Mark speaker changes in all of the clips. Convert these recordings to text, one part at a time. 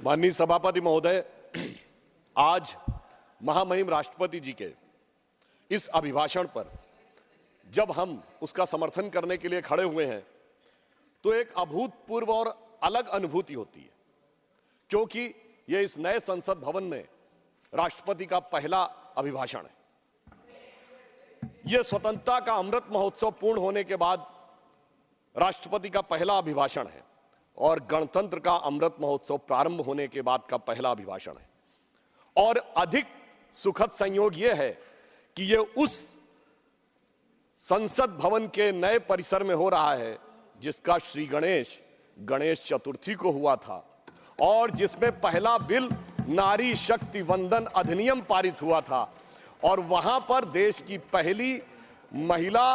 Speaker 1: माननीय सभापति महोदय, आज महामहिम राष्ट्रपति जी के इस अभिभाषण पर जब हम उसका समर्थन करने के लिए खड़े हुए हैं तो एक अभूतपूर्व और अलग अनुभूति होती है, क्योंकि यह इस नए संसद भवन में राष्ट्रपति का पहला अभिभाषण है। यह स्वतंत्रता का अमृत महोत्सव पूर्ण होने के बाद राष्ट्रपति का पहला अभिभाषण है और गणतंत्र का अमृत महोत्सव प्रारंभ होने के बाद का पहला अभिभाषण है। और अधिक सुखद संयोग यह है कि यह उस संसद भवन के नए परिसर में हो रहा है जिसका श्री गणेश चतुर्थी को हुआ था और जिसमें पहला बिल नारी शक्ति वंदन अधिनियम पारित हुआ था और वहां पर देश की पहली महिला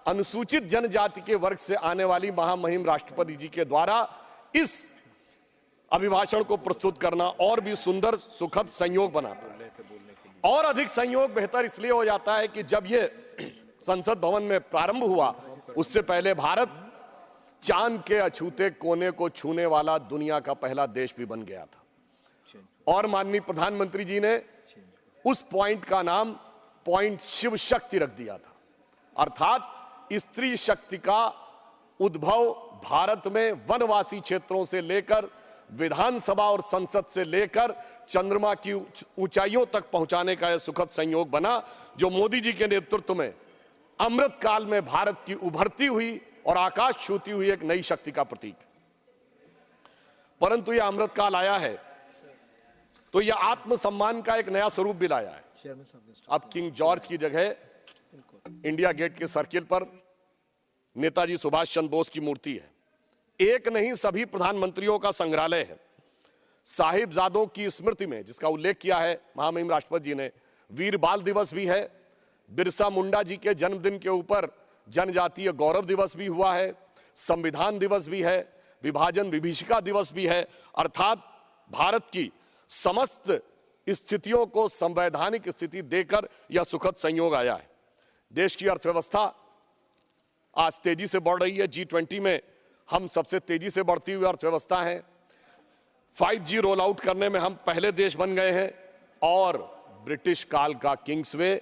Speaker 1: अनुसूचित जनजाति के वर्ग से आने वाली महामहिम राष्ट्रपति जी के द्वारा इस अभिभाषण को प्रस्तुत करना और भी सुंदर सुखद संयोग बनाता है। और अधिक संयोग बेहतर इसलिए हो जाता है कि जब यह संसद भवन में प्रारंभ हुआ उससे पहले भारत चांद के अछूते कोने को छूने वाला दुनिया का पहला देश भी बन गया था और माननीय प्रधानमंत्री जी ने उस पॉइंट का नाम पॉइंट शिव शक्ति रख दिया था, अर्थात स्त्री शक्ति का उद्भव भारत में वनवासी क्षेत्रों से लेकर विधानसभा और संसद से लेकर चंद्रमा की ऊंचाइयों तक पहुंचाने का यह सुखद संयोग बना, जो मोदी जी के नेतृत्व में अमृत काल में भारत की उभरती हुई और आकाश छूती हुई एक नई शक्ति का प्रतीक। परंतु यह अमृत काल आया है तो यह आत्मसम्मान का एक नया स्वरूप भी लाया है। अब किंग जॉर्ज की जगह इंडिया गेट के सर्किल पर नेताजी सुभाष चंद्र बोस की मूर्ति है। एक नहीं, सभी प्रधानमंत्रियों का संग्रहालय है। साहिबजादों की स्मृति में, जिसका उल्लेख किया है महामहिम राष्ट्रपति जी ने, वीर बाल दिवस भी है। बिरसा मुंडा जी के जन्मदिन के ऊपर जनजातीय गौरव दिवस भी हुआ है, संविधान दिवस भी है, विभाजन विभीषिका दिवस भी है। अर्थात भारत की समस्त स्थितियों को संवैधानिक स्थिति देकर यह सुखद संयोग आया है। देश की अर्थव्यवस्था आज तेजी से बढ़ रही है। G20 में हम सबसे तेजी से बढ़ती हुई अर्थव्यवस्था है। 5G रोल आउट करने में हम पहले देश बन गए हैं और ब्रिटिश काल का किंग्सवे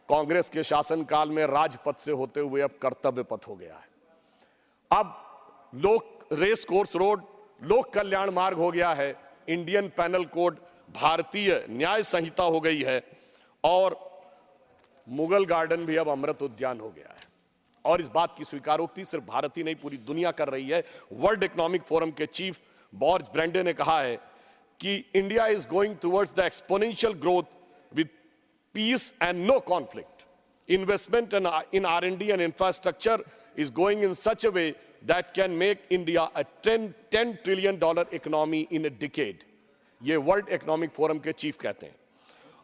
Speaker 1: कांग्रेस के शासनकाल में राजपथ से होते हुए अब कर्तव्य पथ हो गया है। अब रेस कोर्स रोड लोक कल्याण मार्ग हो गया है। इंडियन पैनल कोड भारतीय न्याय संहिता हो गई है और मुगल गार्डन भी अब अमृत उद्यान हो गया है। और इस बात की स्वीकारोक्ति सिर्फ भारत ही नहीं, पूरी दुनिया कर रही है। वर्ल्ड इकोनॉमिक फोरम के चीफ बॉर्ज ब्रेंडे ने कहा है कि India is going towards the exponential growth with peace and no conflict. Investment in R&D and infrastructure is going in such a way that can make India a $10 trillion economy in a decade. ये world economic forum के chief कहते हैं।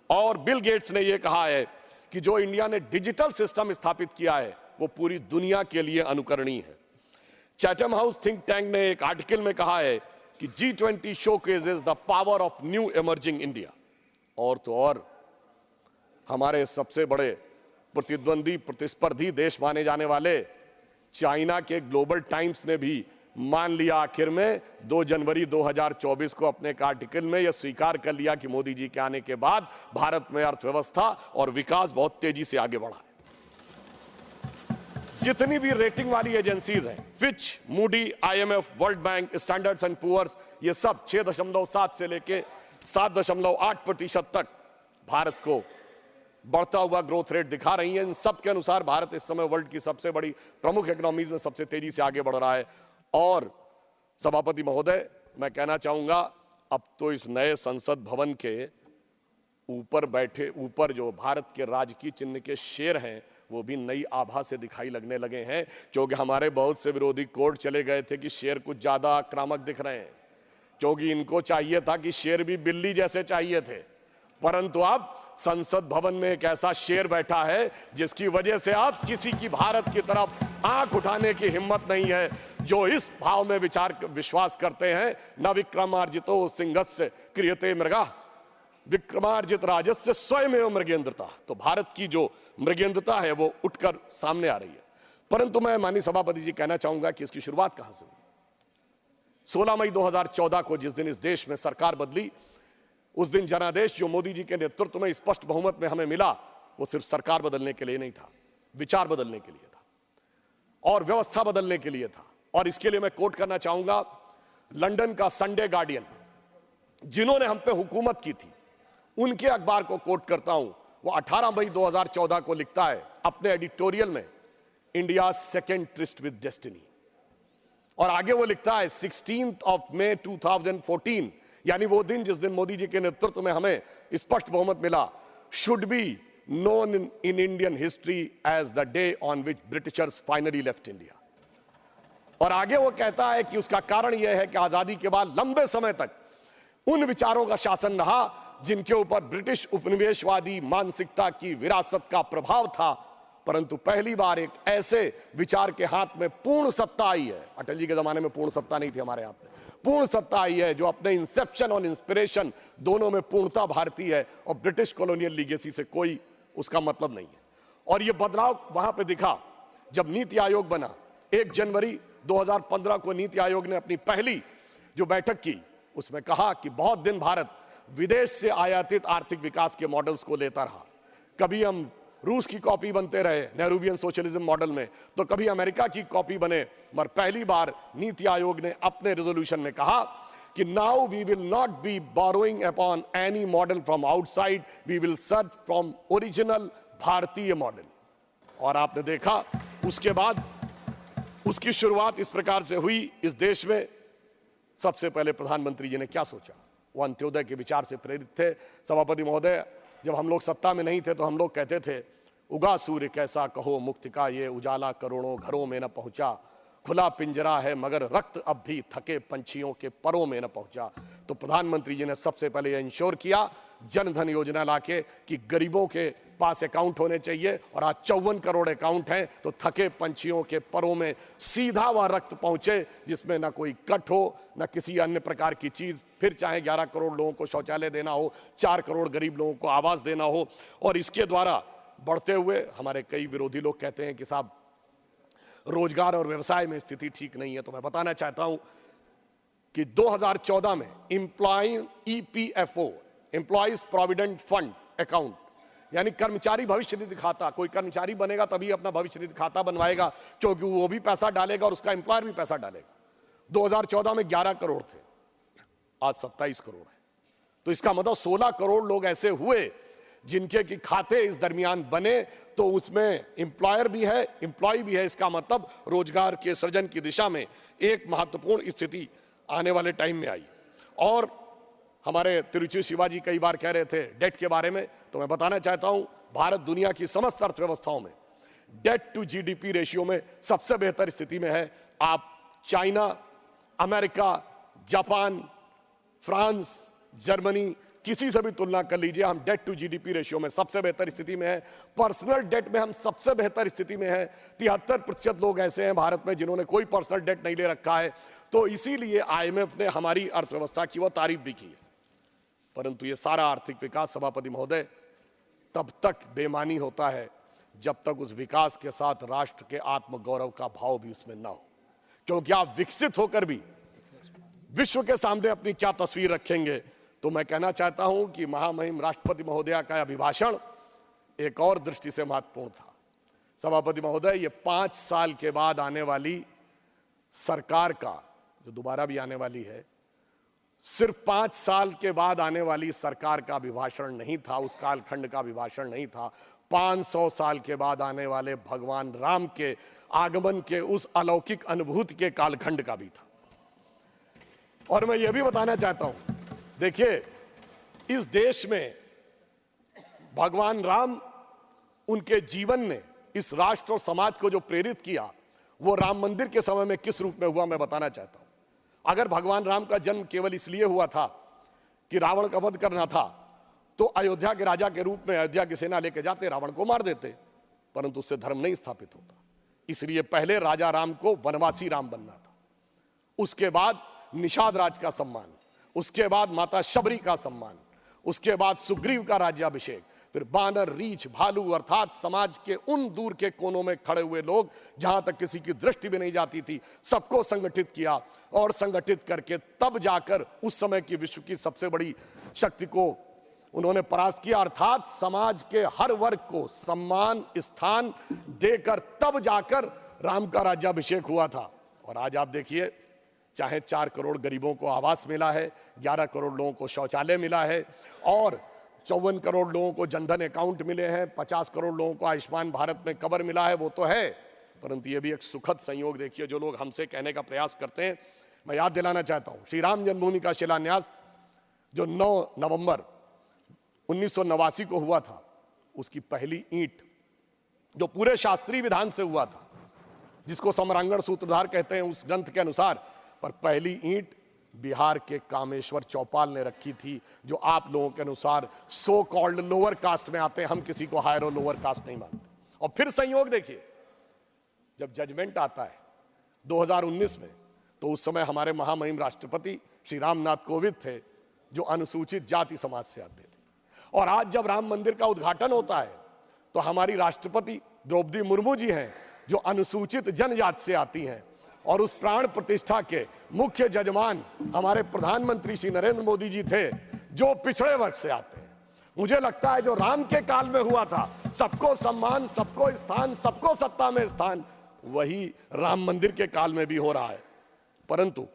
Speaker 1: और Bill Gates ने यह कहा है कि जो इंडिया ने डिजिटल सिस्टम स्थापित किया है वो पूरी दुनिया के लिए अनुकरणीय है। चैथम हाउस थिंक टैंक ने एक आर्टिकल में कहा है कि G20 showcases the power of new emerging India। और तो और हमारे सबसे बड़े प्रतिद्वंदी प्रतिस्पर्धी देश माने जाने वाले चाइना के ग्लोबल टाइम्स ने भी मान लिया आखिर में 2 जनवरी 2024 को अपने एक आर्टिकल में यह स्वीकार कर लिया कि मोदी जी के आने के बाद भारत में अर्थव्यवस्था और विकास बहुत तेजी से आगे बढ़ा है। जितनी भी रेटिंग वाली एजेंसीज हैं, Fitch, Moody, IMF, World Bank, standards and Poor's, ये सब 6.7 से लेके 7.8% तक भारत को बढ़ता हुआ ग्रोथ रेट दिखा रही है। इन सब के अनुसार भारत इस समय वर्ल्ड की सबसे बड़ी प्रमुख इकोनॉमीज में सबसे तेजी से आगे बढ़ रहा है। और सभापति महोदय, मैं कहना चाहूंगा, अब तो इस नए संसद भवन के ऊपर जो भारत के राजकीय चिन्ह के शेर हैं वो भी नई आभा से दिखाई लगने लगे हैं, क्योंकि हमारे बहुत से विरोधी कोर्ट चले गए थे कि शेर कुछ ज्यादा आक्रामक दिख रहे हैं, क्योंकि इनको चाहिए था कि शेर भी बिल्ली जैसे चाहिए थे। परंतु अब संसद भवन में एक ऐसा शेर बैठा है जिसकी वजह से अब किसी की भारत की तरफ आंख उठाने की हिम्मत नहीं है। जो इस भाव में विश्वास करते हैं, न विक्रमार्जितो सिंहस्य क्रियते मृगः विक्रमार्जित राजस्य स्वयमेव मृगेंद्रता। तो भारत की जो मृगेंद्रता है वो उठकर सामने आ रही है। परंतु मैं माननीय सभापति जी कहना चाहूंगा कि इसकी शुरुआत कहां से हुई। 16 मई 2014 को जिस दिन इस देश में सरकार बदली, उस दिन जनादेश जो मोदी जी के नेतृत्व में स्पष्ट बहुमत में हमें मिला, वो सिर्फ सरकार बदलने के लिए नहीं था, विचार बदलने के लिए था और व्यवस्था बदलने के लिए था। और इसके लिए मैं कोट करना चाहूंगा लंदन का संडे गार्डियन, जिन्होंने हम पे हुकूमत की थी, उनके अखबार को कोट करता हूं। वो 18 मई 2014 को लिखता है अपने एडिटोरियल में, India second tourist with destiny. और आगे वो लिखता है 16 मई 2014, यानी वो दिन जिस दिन मोदी जी के नेतृत्व में हमें स्पष्ट बहुमत मिला, should be known in Indian history as the day on which Britishers finally left India. और आगे वो कहता है कि उसका कारण यह है कि आजादी के बाद लंबे समय तक उन विचारों का शासन रहा जिनके ऊपर ब्रिटिश उपनिवेशवादी मानसिकता की विरासत का प्रभाव था, परंतु पहली बार एक ऐसे विचार के हाथ में पूर्ण सत्ता आई है। अटल जी के जमाने में पूर्ण सत्ता नहीं थी, हमारे हाथ में पूर्ण सत्ता आई है, जो अपने इंसेप्शन और इंस्पिरेशन दोनों में पूर्णता भारतीय है और ब्रिटिश कॉलोनियल लीगेसी से कोई उसका मतलब नहीं है। और यह बदलाव वहां पे दिखा जब नीति आयोग बना। 1 जनवरी 2015 को नीति आयोग ने अपनी पहली जो बैठक की, उसमें कहा कि बहुत दिन भारत विदेश से आयातित आर्थिक विकास के मॉडल्स को लेता रहा। कभी हम रूस की कॉपी बनते रहे नेहरूवियन सोशलिज्म मॉडल में, तो कभी अमेरिका की कॉपी बने, मगर पहली बार नीति आयोग ने अपने रेजोल्यूशन में कहा कि now we will not be borrowing upon any model from outside, we will search from original भारतीय मॉडल। और आपने देखा उसके बाद उसकी शुरुआत इस प्रकार से हुई। इस देश में सबसे पहले प्रधानमंत्री जी ने क्या सोचा, वो अंत्योदय के विचार से प्रेरित थे। सभापति महोदय, जब हम लोग सत्ता में नहीं थे तो हम लोग कहते थे, उगा सूर्य कैसा कहो मुक्ति का ये उजाला करोड़ों घरों में न पहुंचा, खुला पिंजरा है मगर रक्त अब भी थके पंछियों के परों में न पहुंचा। तो प्रधानमंत्री जी ने सबसे पहले यह इंश्योर किया जन धन योजना लाके कि गरीबों के पास अकाउंट होने चाहिए, और आज 54 करोड़ अकाउंट हैं, तो थके पंछियों के परों में सीधा वह रक्त पहुंचे जिसमें ना कोई कट हो ना किसी अन्य प्रकार की चीज। फिर चाहे 11 करोड़ लोगों को शौचालय देना हो, 4 करोड़ गरीब लोगों को आवास देना हो। और इसके द्वारा बढ़ते हुए हमारे कई विरोधी लोग कहते हैं कि साहब रोजगार और व्यवसाय में स्थिति ठीक नहीं है, तो मैं बताना चाहता हूं कि 2014 में employ EPFO, employees provident fund account, यानी कर्मचारी भविष्य निधि खाता, कोई कर्मचारी बनेगा तभी अपना भविष्य निधि खाता बनवाएगा, क्योंकि वो भी पैसा डालेगा और उसका एम्प्लॉयर भी पैसा डालेगा। 2014 में 11 करोड़ थे, आज 27 करोड़ है। तो इसका मतलब 16 करोड़ लोग ऐसे हुए जिनके की खाते इस दरमियान बने, तो उसमें एम्प्लॉयर भी है, एम्प्लॉय भी है। इसका मतलब रोजगार के सृजन की दिशा में एक महत्वपूर्ण स्थिति आने वाले टाइम में आई। और हमारे तिरुचि शिवाजी कई बार कह रहे थे डेट के बारे में, तो मैं बताना चाहता हूं भारत दुनिया की समस्त अर्थव्यवस्थाओं में डेट टू GDP रेशियो में सबसे बेहतर स्थिति में है। आप China, America, Japan, France, Germany, किसी से भी तुलना कर लीजिए, हम डेट टू GDP रेशियो में सबसे बेहतर स्थिति में है। पर्सनल डेट में हम सबसे बेहतर स्थिति में है। 73% लोग ऐसे हैं भारत में जिन्होंने कोई पर्सनल डेट नहीं ले रखा है। तो इसीलिए IMF ने हमारी अर्थव्यवस्था की वो तारीफ भी की है। परंतु ये सारा आर्थिक विकास सभापति महोदय तब तक बेमानी होता है जब तक उस विकास के साथ राष्ट्र के आत्मगौरव का भाव भी उसमें ना हो, क्योंकि आप विकसित होकर भी विश्व के सामने अपनी क्या तस्वीर रखेंगे। तो मैं कहना चाहता हूं कि महामहिम राष्ट्रपति महोदया का अभिभाषण एक और दृष्टि से महत्वपूर्ण था। सभापति महोदय, ये 5 साल के बाद आने वाली सरकार का, जो दोबारा भी आने वाली है, सिर्फ 5 साल के बाद आने वाली सरकार का अभिभाषण नहीं था, उस कालखंड का अभिभाषण नहीं था, 500 साल के बाद आने वाले भगवान राम के आगमन के उस अलौकिक अनुभूति के कालखंड का भी था। और मैं यह भी बताना चाहता हूं, देखिए इस देश में भगवान राम, उनके जीवन ने इस राष्ट्र और समाज को जो प्रेरित किया, वो राम मंदिर के समय में किस रूप में हुआ मैं बताना चाहता हूं। अगर भगवान राम का जन्म केवल इसलिए हुआ था कि रावण का वध करना था, तो अयोध्या के राजा के रूप में अयोध्या की सेना लेके जाते, रावण को मार देते, परंतु उससे धर्म नहीं स्थापित होता। इसलिए पहले राजा राम को वनवासी राम बनना था, उसके बाद निषाद राज का सम्मान, उसके बाद माता शबरी का सम्मान, उसके बाद सुग्रीव का राज्याभिषेक, फिर बानर, रीछ, भालू अर्थात समाज के उन दूर के कोनों में खड़े हुए लोग जहां तक किसी की दृष्टि भी नहीं जाती थी, सबको संगठित किया और संगठित करके तब जाकर उस समय की विश्व की सबसे बड़ी शक्ति को उन्होंने परास्त किया। अर्थात समाज के हर वर्ग को सम्मान स्थान देकर तब जाकर राम का राज्याभिषेक हुआ था। और आज आप देखिए, चाहे 4 करोड़ गरीबों को आवास मिला है, 11 करोड़ लोगों को शौचालय मिला है और 54 करोड़ लोगों को जनधन अकाउंट मिले हैं, 50 करोड़ लोगों को आयुष्मान भारत में कवर मिला है, वो तो है, परंतु ये भी एक सुखद संयोग देखिए जो लोग हमसे कहने का प्रयास करते हैं। मैं याद दिलाना चाहता हूं, श्री राम जन्मभूमि का शिलान्यास जो 9 नवंबर 1989 को हुआ था, उसकी पहली ईंट जो पूरे शास्त्रीय विधान से हुआ था, जिसको सम्रांगण सूत्रधार कहते हैं उस ग्रंथ के अनुसार, पर पहली ईंट बिहार के कामेश्वर चौपाल ने रखी थी, जो आप लोगों के अनुसार सो कॉल्ड लोअर कास्ट में आते हैं। हम किसी को हायर और लोअर कास्ट नहीं मानते। और फिर संयोग देखिए, जब जजमेंट आता है 2019 में, तो उस समय हमारे महामहिम राष्ट्रपति श्री रामनाथ कोविंद थे, जो अनुसूचित जाति समाज से आते थे। और आज जब राम मंदिर का उद्घाटन होता है, तो हमारी राष्ट्रपति द्रौपदी मुर्मू जी हैं, जो अनुसूचित जनजाति से आती हैं। और उस प्राण प्रतिष्ठा के मुख्य जजमान हमारे प्रधानमंत्री श्री नरेंद्र मोदी जी थे, जो पिछड़े वर्ग से आते हैं। मुझे लगता है जो राम के काल में हुआ था, सबको सम्मान, सबको स्थान, सबको सत्ता में स्थान, वही राम मंदिर के काल में भी हो रहा है। परंतु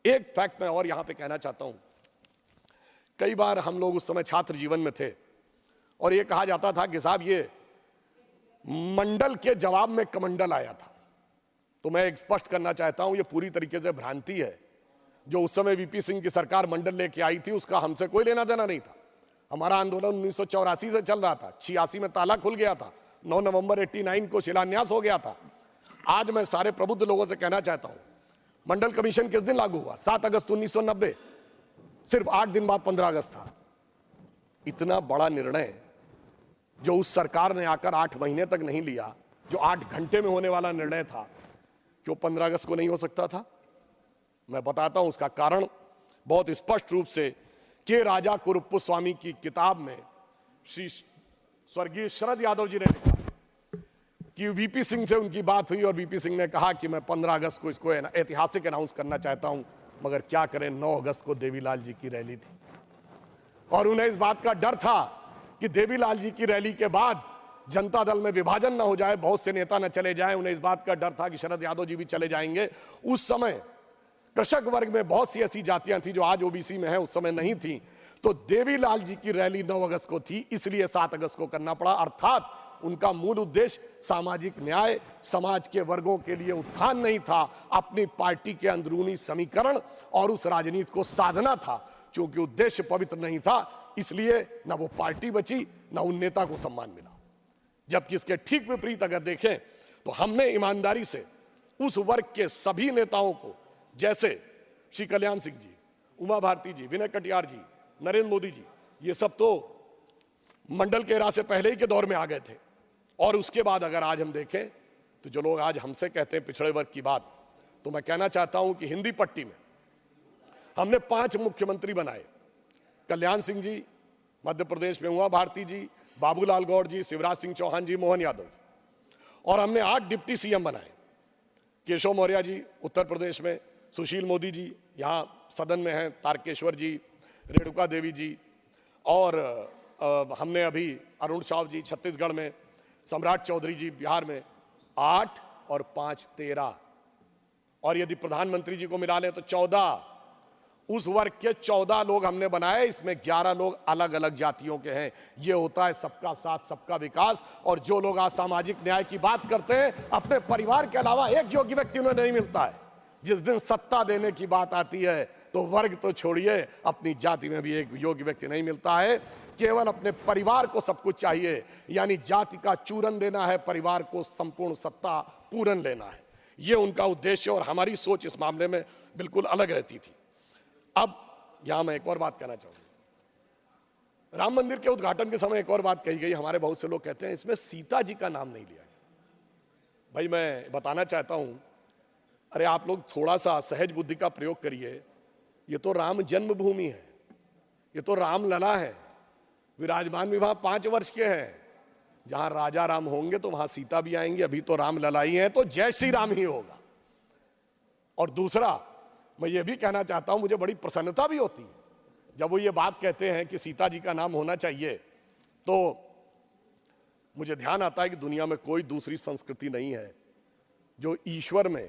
Speaker 1: एक फैक्ट मैं और यहां पे कहना चाहता हूं, कई बार हम लोग उस समय छात्र जीवन में थे और ये कहा जाता था कि साहब ये मंडल के जवाब में कमंडल आया था। तो मैं एक स्पष्ट करना चाहता हूं, ये पूरी तरीके से भ्रांति है। जो उस समय वीपी सिंह की सरकार मंडल लेके आई थी, उसका हमसे कोई लेना देना नहीं था। हमारा आंदोलन 1984 से चल रहा था, 86 में ताला खुल गया था, 9 नवंबर 89 को शिलान्यास हो गया था। आज मैं सारे प्रबुद्ध लोगों से कहना चाहता हूं, मंडल कमीशन किस दिन लागू हुआ? 7 अगस्त 1990, सिर्फ 8 दिन बाद 15 अगस्त था। इतना बड़ा निर्णय जो उस सरकार ने आकर 8 महीने तक नहीं लिया, जो 8 घंटे में होने वाला निर्णय था, क्यों 15 अगस्त को नहीं हो सकता था? मैं बताता हूं उसका कारण बहुत स्पष्ट रूप से के राजा कुरुप्पु स्वामी की किताब में श्री स्वर्गीय शरद यादव जी ने लिखा कि वीपी सिंह से उनकी बात हुई और वीपी सिंह ने कहा कि मैं 15 अगस्त को इसको ऐतिहासिक अनाउंस करना चाहता हूं, मगर क्या करें, 9 अगस्त को देवीलाल जी की रैली थी और उन्हें इस बात का डर था कि देवीलाल जी की रैली के बाद जनता दल में विभाजन न हो जाए, बहुत से नेता न चले जाएं। उन्हें इस बात का डर था कि शरद यादव जी भी चले जाएंगे। उस समय कृषक वर्ग में बहुत सी ऐसी जातियां थी जो आज ओबीसी में है, उस समय नहीं थी। तो देवीलाल जी की रैली 9 अगस्त को थी, इसलिए 7 अगस्त को करना पड़ा। अर्थात उनका मूल उद्देश्य सामाजिक न्याय, समाज के वर्गों के लिए उत्थान नहीं था, अपनी पार्टी के अंदरूनी समीकरण और उस राजनीति को साधना था। क्योंकि उद्देश्य पवित्र नहीं था, इसलिए ना वो पार्टी बची, ना उन नेता को सम्मान मिला। जबकि इसके ठीक विपरीत अगर देखें तो हमने ईमानदारी से उस वर्ग के सभी नेताओं को, जैसे श्री कल्याण सिंह जी, उमा भारती जी, विनय कटियार जी, नरेंद्र मोदी जी, ये सब तो मंडल के राज से पहले ही के दौर में आ गए थे। और उसके बाद अगर आज हम देखें तो जो लोग आज हमसे कहते हैं पिछड़े वर्ग की बात, तो मैं कहना चाहता हूं कि हिंदी पट्टी में हमने 5 मुख्यमंत्री बनाए। कल्याण सिंह जी मध्य प्रदेश में, उमा भारती जी, बाबूलाल गौड़ जी, शिवराज सिंह चौहान जी, मोहन यादव जी, और हमने 8 डिप्टी सीएम बनाए। केशव मौर्य जी उत्तर प्रदेश में, सुशील मोदी जी यहाँ सदन में हैं, तारकेश्वर जी, रेणुका देवी जी, और हमने अभी अरुण साव जी छत्तीसगढ़ में, सम्राट चौधरी जी बिहार में। 8 और 5 13, और यदि प्रधानमंत्री जी को मिला लें तो 14। उस वर्ग के 14 लोग हमने बनाए, इसमें 11 लोग अलग अलग जातियों के हैं। ये होता है सबका साथ सबका विकास। और जो लोग आज सामाजिक न्याय की बात करते हैं, अपने परिवार के अलावा एक योग्य व्यक्ति उन्हें नहीं मिलता है। जिस दिन सत्ता देने की बात आती है तो वर्ग तो छोड़िए, अपनी जाति में भी एक योग्य व्यक्ति नहीं मिलता है। केवल अपने परिवार को सब कुछ चाहिए, यानी जाति का चूरन देना है, परिवार को संपूर्ण सत्ता पूरन लेना है। ये उनका उद्देश्य, और हमारी सोच इस मामले में बिल्कुल अलग रहती थी। अब यहां मैं एक और बात कहना चाहूंगा। राम मंदिर के उद्घाटन के समय एक और बात कही गई, हमारे बहुत से लोग कहते हैं इसमें सीता जी का नाम नहीं लिया गया। भाई मैं बताना चाहता हूं, अरे आप लोग थोड़ा सा सहज बुद्धि का प्रयोग करिए। ये तो राम जन्मभूमि है, ये तो रामलला है। विराजमान भी वहां 5 वर्ष के हैं। जहां राजा राम होंगे तो वहां सीता भी आएंगी। अभी तो राम ललाई हैं तो जय श्री राम ही होगा। और दूसरा, मैं ये भी कहना चाहता हूं, मुझे बड़ी प्रसन्नता भी होती है जब वो ये बात कहते हैं कि सीता जी का नाम होना चाहिए, तो मुझे ध्यान आता है कि दुनिया में कोई दूसरी संस्कृति नहीं है जो ईश्वर में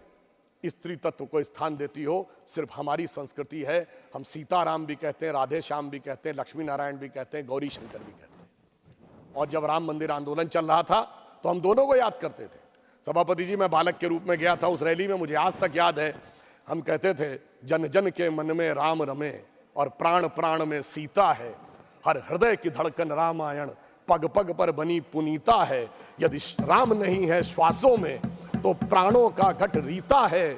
Speaker 1: स्त्री तत्व को स्थान देती हो। सिर्फ हमारी संस्कृति है। हम सीताराम भी कहते हैं, राधे श्याम भी कहते हैं, लक्ष्मी नारायण भी कहते हैं, गौरी शंकर भी कहते हैं। और जब राम मंदिर आंदोलन चल रहा था तो हम दोनों को याद करते थे। सभापति जी, मैं बालक के रूप में गया था उस रैली में, मुझे आज तक याद है। हम कहते थे, जन जन के मन में राम रमे और प्राण प्राण में सीता है। हर हृदय की धड़कन रामायण, पग पग पर बनी पुनीता है। यदि राम नहीं है श्वासों में तो प्राणों का घट रीता है।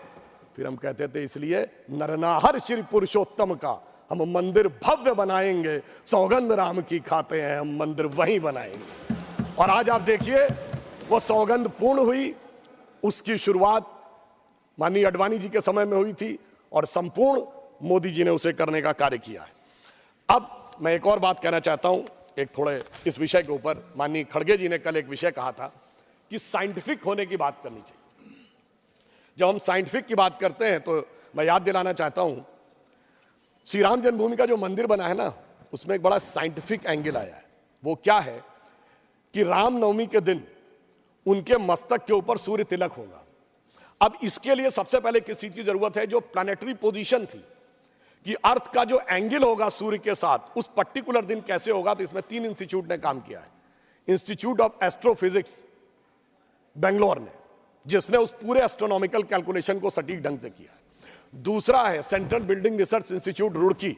Speaker 1: फिर हम कहते थे, इसलिए नरनाहर श्री पुरुषोत्तम का हम मंदिर भव्य बनाएंगे। सौगंध राम की खाते हैं, हम मंदिर वहीं बनाएंगे। और आज आप देखिए, वो सौगंध पूर्ण हुई। उसकी शुरुआत माननीय अडवाणी जी के समय में हुई थी और संपूर्ण मोदी जी ने उसे करने का कार्य किया है। अब मैं एक और बात कहना चाहता हूं, एक थोड़े इस विषय के ऊपर। माननीय खड़गे जी ने कल एक विषय कहा था कि साइंटिफिक होने की बात करनी चाहिए। जब हम साइंटिफिक की बात करते हैं तो मैं याद दिलाना चाहता हूं, श्री राम जन्मभूमि का जो मंदिर बना है ना, उसमें एक बड़ा साइंटिफिक एंगल आया है। वो क्या है कि रामनवमी के दिन उनके मस्तक के ऊपर सूर्य तिलक होगा। अब इसके लिए सबसे पहले किस चीज की जरूरत है? जो प्लैनेटरी पोजीशन थी कि अर्थ का जो एंगल होगा सूर्य के साथ, उस पर्टिकुलर दिन कैसे होगा। तो इसमें 3 इंस्टीट्यूट ने काम किया है। इंस्टीट्यूट ऑफ एस्ट्रोफिजिक्स बेंगलोर ने, जिसने उस पूरे एस्ट्रोनॉमिकल कैलकुलेशन को सटीक ढंग से किया है। दूसरा है central building research institute Roorkee,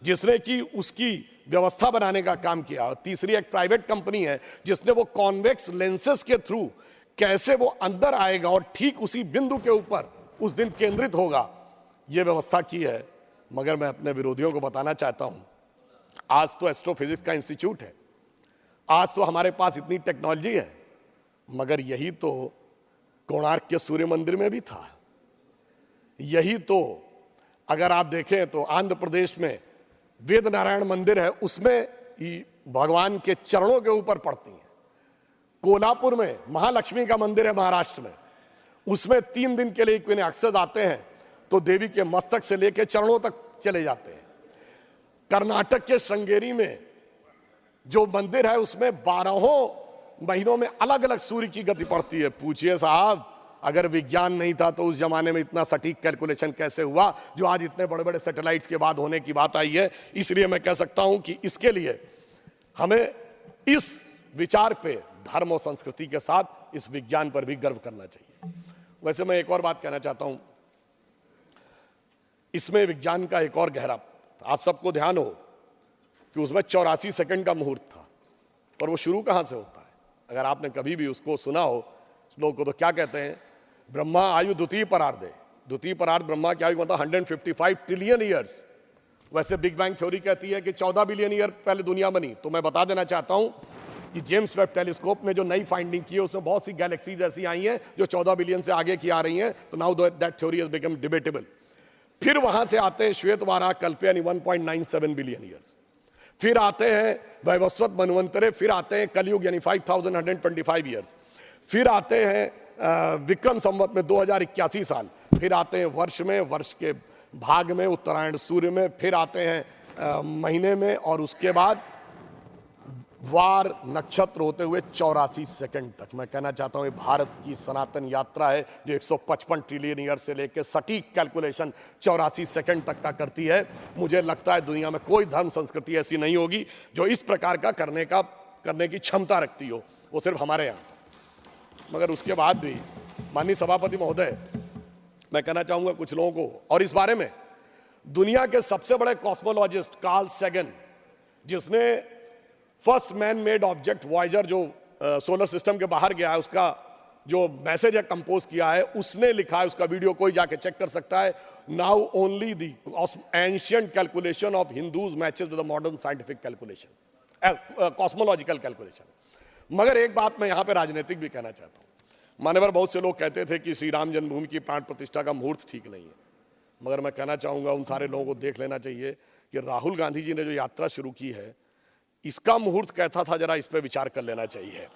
Speaker 1: जिसने कि उसकी व्यवस्था बनाने का काम किया। और तीसरी एक प्राइवेट कंपनी है जिसने वो कॉन्वेक्स लेंसेस के थ्रू कैसे वो अंदर आएगा और ठीक उसी बिंदु के ऊपर उस दिन केंद्रित होगा, ये व्यवस्था की है। मगर मैं अपने विरोधियों को बताना चाहता हूं, आज तो एस्ट्रोफिजिक्स का इंस्टीट्यूट है, आज तो हमारे पास इतनी टेक्नोलॉजी है, मगर यही तो कोणार्क के सूर्य मंदिर में भी था। यही तो अगर आप देखें तो आंध्र प्रदेश में वेद नारायण मंदिर है, उसमें भगवान के चरणों के ऊपर पड़ती हैं। कोल्हापुर में महालक्ष्मी का मंदिर है महाराष्ट्र में, उसमें 3 दिन के लिए इक्विनॉक्सेस आते हैं तो देवी के मस्तक से लेकर चरणों तक चले जाते हैं। कर्नाटक के श्रृंगेरी में जो मंदिर है उसमें 12 महीनों में अलग अलग सूर्य की गति पड़ती है। पूछिए साहब, अगर विज्ञान नहीं था तो उस जमाने में इतना सटीक कैलकुलेशन कैसे हुआ जो आज इतने बड़े बड़े सैटेलाइट्स के बाद होने की बात आई है। इसलिए मैं कह सकता हूं कि इसके लिए हमें इस विचार पे धर्म और संस्कृति के साथ इस विज्ञान पर भी गर्व करना चाहिए। वैसे मैं एक और बात कहना चाहता हूं, इसमें विज्ञान का एक और गहरा, आप सबको ध्यान हो कि उसमें 84 सेकंड का मुहूर्त था, पर वो शुरू कहां से होता है? अगर आपने कभी भी उसको सुना हो, लोग को तो क्या कहते हैं, ब्रह्मा आयु द्वितीय परार्धे। द्वितीय परार्ध ब्रह्मा की आयु मतलब 155 ट्रिलियन ईयर्स। वैसे बिग बैंग थ्योरी कहती है कि 14 बिलियन ईयर पहले दुनिया बनी। तो मैं बता देना चाहता हूं कि जेम्स वेब टेलीस्कोप में जो नई फाइंडिंग की है उसमें बहुत सी गैलेक्सीज ऐसी आई हैं जो 14 बिलियन से आगे की आ रही हैं। तो now that theory has become debatable. फिर वहां से आते हैं श्वेत वाराह कल्प यानी 1.97 बिलियन ईयर्स। फिर आते हैं वैवस्वत मनवंतरे, फिर आते हैं कलयुग यानी 5125 ईयर्स। फिर आते हैं विक्रम संवत में 2081 साल। फिर आते हैं वर्ष में, वर्ष के भाग में, उत्तरायण सूर्य में। फिर आते हैं महीने में, और उसके बाद वार नक्षत्र होते हुए 84 सेकंड तक। मैं कहना चाहता हूं ये भारत की सनातन यात्रा है जो 155 ट्रिलियन ईयर से लेकर सटीक कैलकुलेशन 84 सेकंड तक का करती है। मुझे लगता है दुनिया में कोई धर्म संस्कृति ऐसी नहीं होगी जो इस प्रकार का करने की क्षमता रखती हो, वो सिर्फ हमारे यहाँ। मगर उसके बाद भी माननीय सभापति महोदय, मैं कहना चाहूंगा कुछ लोगों को, और इस बारे में दुनिया के सबसे बड़े कॉस्मोलॉजिस्ट कार्ल सैगन, जिसने first man made object Voyager जो सोलर सिस्टम के बाहर गया है उसका जो मैसेज है कंपोज किया है, उसने लिखा है, उसका वीडियो कोई जाके चेक कर सकता है। Now only the ancient calculation of Hindus matches with the modern scientific calculation, cosmological calculation. मगर एक बात मैं यहां पे राजनीतिक भी कहना चाहता हूं। मान्यवर बहुत से लोग कहते थे कि श्री राम जन्मभूमि की प्राण प्रतिष्ठा का मुहूर्त ठीक नहीं है, मगर मैं कहना चाहूंगा उन सारे लोगों को देख लेना चाहिए कि राहुल गांधी जी ने जो यात्रा शुरू की है, इसका मुहूर्त कैसा था, जरा इस पे विचार कर लेना चाहिए।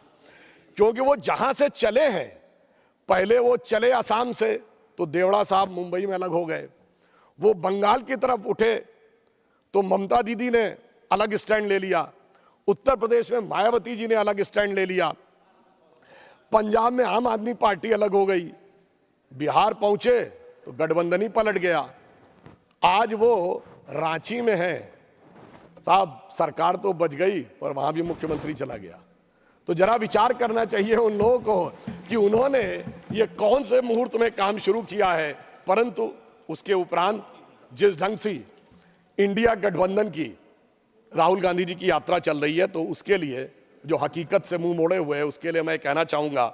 Speaker 1: क्योंकि वो जहां से चले हैं, पहले वो चले असम से तो देवड़ा साहब मुंबई में अलग हो गए, वो बंगाल की तरफ उठे तो ममता दीदी ने अलग स्टैंड ले लिया, उत्तर प्रदेश में मायावती जी ने अलग स्टैंड ले लिया, पंजाब में आम आदमी पार्टी अलग हो गई, बिहार पहुंचे तो गठबंधन ही पलट गया, आज वो रांची में है। साहब सरकार तो बच गई पर वहां भी मुख्यमंत्री चला गया। तो जरा विचार करना चाहिए उन लोगों को कि उन्होंने ये कौन से मुहूर्त में काम शुरू किया है। परंतु उसके उपरांत जिस ढंग से इंडिया गठबंधन की राहुल गांधी जी की यात्रा चल रही है, तो उसके लिए जो हकीकत से मुंह मोड़े हुए हैं, उसके लिए मैं कहना चाहूंगा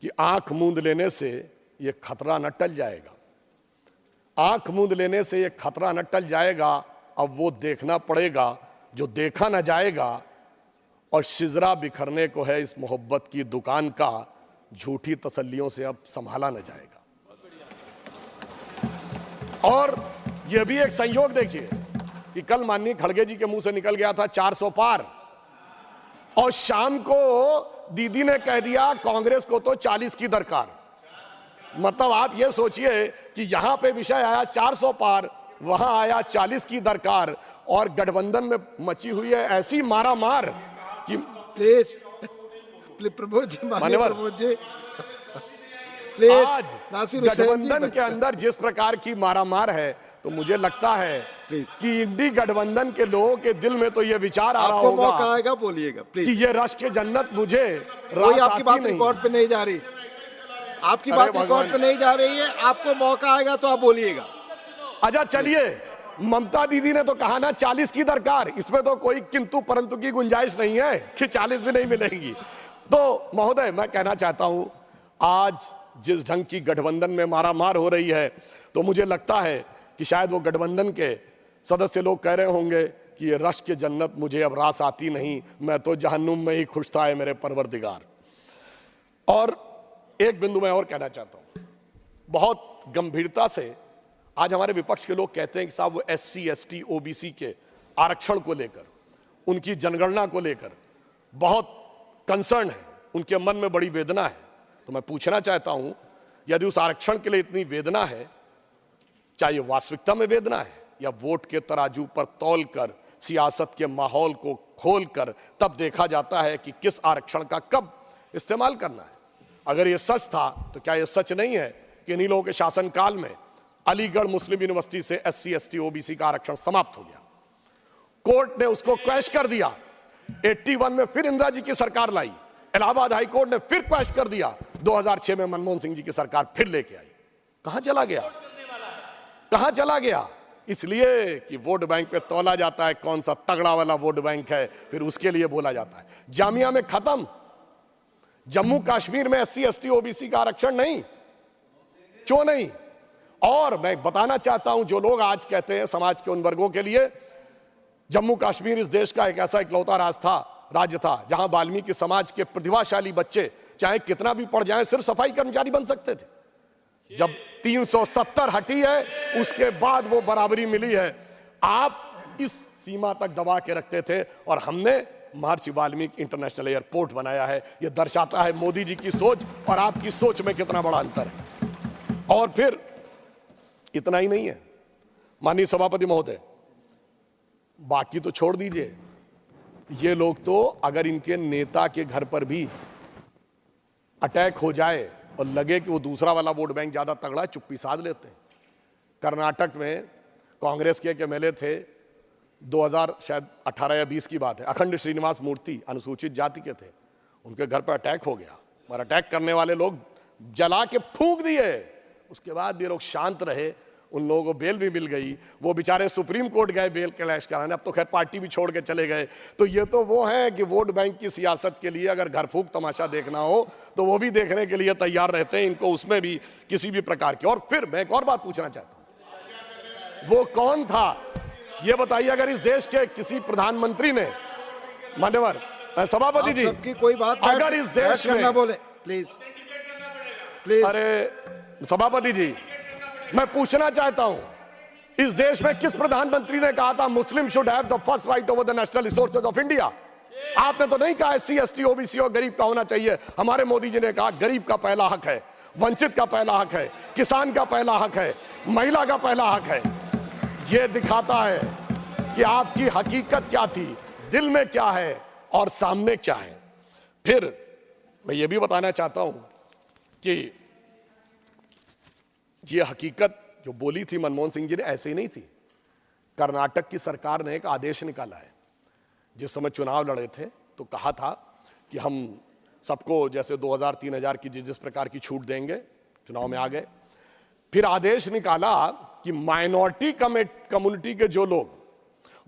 Speaker 1: कि आंख मूंद लेने से ये खतरा न टल जाएगा, आंख मूंद लेने से ये खतरा न टल जाएगा। अब वो देखना पड़ेगा जो देखा न जाएगा, और शिजरा बिखरने को है इस मोहब्बत की दुकान का, झूठी तसल्लियों से अब संभाला न जाएगा। और यह भी एक संयोग देखिए कि कल माननीय खड़गे जी के मुंह से निकल गया था 400 पार, और शाम को दीदी ने कह दिया कांग्रेस को तो 40 की दरकार। मतलब आप ये सोचिए कि यहां पे विषय आया 400 पार, वहां आया 40 की दरकार, और गठबंधन में मची हुई है ऐसी मारा मार कि
Speaker 2: प्लीज प्रमोद जी,
Speaker 1: मान्यवर,
Speaker 2: प्रमोद जी
Speaker 1: आज गठबंधन के अंदर जिस प्रकार की मारामार है, तो मुझे लगता है कि इंडी गठबंधन के लोगों के दिल में तो ये विचार आ रहा होगा,
Speaker 2: आपको मौका आएगा बोलिएगा प्लीज,
Speaker 1: कि ये रश के जन्नत मुझे
Speaker 2: कोई आपकी बात रिकॉर्ड पे नहीं जा रही, आपकी बात रिकॉर्ड पे नहीं जा रही है, आपको मौका आएगा तो आप बोलिएगा।
Speaker 1: अच्छा चलिए, ममता दीदी ने तो कहा ना 40 की दरकार, इसमें तो कोई किंतु परंतु की गुंजाइश नहीं है कि 40 भी नहीं मिलेंगी। तो महोदय मैं कहना चाहता हूं, आज जिस ढंग की गठबंधन में मारामार हो रही है, तो मुझे लगता है कि शायद वो गठबंधन के सदस्य लोग कह रहे होंगे कि ये रश के जन्नत मुझे अब रास आती नहीं, मैं तो जहन्नुम में ही खुश था है मेरे परवरदिगार। और एक बिंदु मैं और कहना चाहता हूं, बहुत गंभीरता से आज हमारे विपक्ष के लोग कहते हैं कि साहब वो SC ST OBC के आरक्षण को लेकर, उनकी जनगणना को लेकर बहुत कंसर्न है, उनके मन में बड़ी वेदना है। तो मैं पूछना चाहता हूं, यदि उस आरक्षण के लिए इतनी वेदना है, चाहे वास्तविकता में वेदना है या वोट के तराजू पर तौल कर सियासत के माहौल को खोल कर तब देखा जाता है कि किस आरक्षण का कब इस्तेमाल करना है। अगर यह सच था तो क्या यह सच नहीं है कि इन्हीं लोगों के शासनकाल में अलीगढ़ मुस्लिम यूनिवर्सिटी से SC ST OBC का आरक्षण समाप्त हो गया, कोर्ट ने उसको क्वैश कर दिया, 81 में फिर इंदिरा जी की सरकार लाई, इलाहाबाद हाई कोर्ट ने फिर क्वैश कर दिया, 2006 में मनमोहन सिंह जी की सरकार फिर लेके आई। कहां चला गया, कहां चला गया? इसलिए कि वोट बैंक पे तौला जाता है कौन सा तगड़ा वाला वोट बैंक है, फिर उसके लिए बोला जाता है। जामिया में खत्म, जम्मू कश्मीर में SC ST OBC का आरक्षण नहीं, क्यों नहीं? और मैं बताना चाहता हूं, जो लोग आज कहते हैं समाज के उन वर्गों के लिए, जम्मू कश्मीर इस देश का एक ऐसा इकलौता राज्य था जहां वाल्मीकि समाज के प्रतिभाशाली बच्चे चाहे कितना भी पढ़ जाएं सिर्फ सफाई कर्मचारी बन सकते थे। जब 370 हटी है उसके बाद वो बराबरी मिली है। आप इस सीमा तक दबा के रखते थे और हमने महर्षि वाल्मीकि इंटरनेशनल एयरपोर्ट बनाया है। यह दर्शाता है मोदी जी की सोच और आपकी सोच में कितना बड़ा अंतर है। और फिर इतना ही नहीं है माननीय सभापति महोदय, बाकी तो छोड़ दीजिए, ये लोग तो अगर इनके नेता के घर पर भी अटैक हो जाए और लगे कि वो दूसरा वाला वोट बैंक ज्यादा तगड़ा है, चुप्पी साध लेते हैं। कर्नाटक में कांग्रेस के एक MLA थे, 2018 या 20 की बात है, अखंड श्रीनिवास मूर्ति अनुसूचित जाति के थे, उनके घर पर अटैक हो गया और अटैक करने वाले लोग जला के फूंक दिए। उसके बाद भी लोग शांत रहे, उन लोगों को बेल भी मिल गई, वो बेचारे सुप्रीम कोर्ट गए बेल क्लैश कराने, अब तो खैर पार्टी भी छोड़ के चले गए। तो ये तो वो है कि वोट बैंक की सियासत के लिए अगर घर फूंक तमाशा देखना हो तो वो भी देखने के लिए तैयार रहते हैं, इनको उसमें भी किसी भी प्रकार की। और फिर मैं एक और बात पूछना चाहता हूं, वो कौन था ये बताइए। अगर इस देश के किसी प्रधानमंत्री ने, मान्यवर सभापति जी,
Speaker 2: कोई बात
Speaker 1: अगर इस देश में
Speaker 2: बोले प्लीज प्लीज,
Speaker 1: अरे सभापति जी मैं पूछना चाहता हूं, इस देश में किस प्रधानमंत्री ने कहा था मुस्लिम should have the first right over the national resources of India? आपने तो नहीं कहा एससी एसटी ओबीसी और गरीब का होना चाहिए। हमारे मोदी जी ने कहा गरीब का पहला हक है, वंचित का पहला हक है, किसान का पहला हक है, महिला का पहला हक है। यह दिखाता है कि आपकी हकीकत क्या थी, दिल में क्या है और सामने क्या है। फिर मैं ये भी बताना चाहता हूं कि ये हकीकत जो बोली थी मनमोहन सिंह जी ने ऐसे ही नहीं थी। कर्नाटक की सरकार ने एक आदेश निकाला है। जिस समय चुनाव लड़े थे तो कहा था कि हम सबको जैसे 2000-3000 की जिस प्रकार की छूट देंगे, चुनाव में आ गए। फिर आदेश निकाला कि माइनॉरिटी कम्युनिटी के जो लोग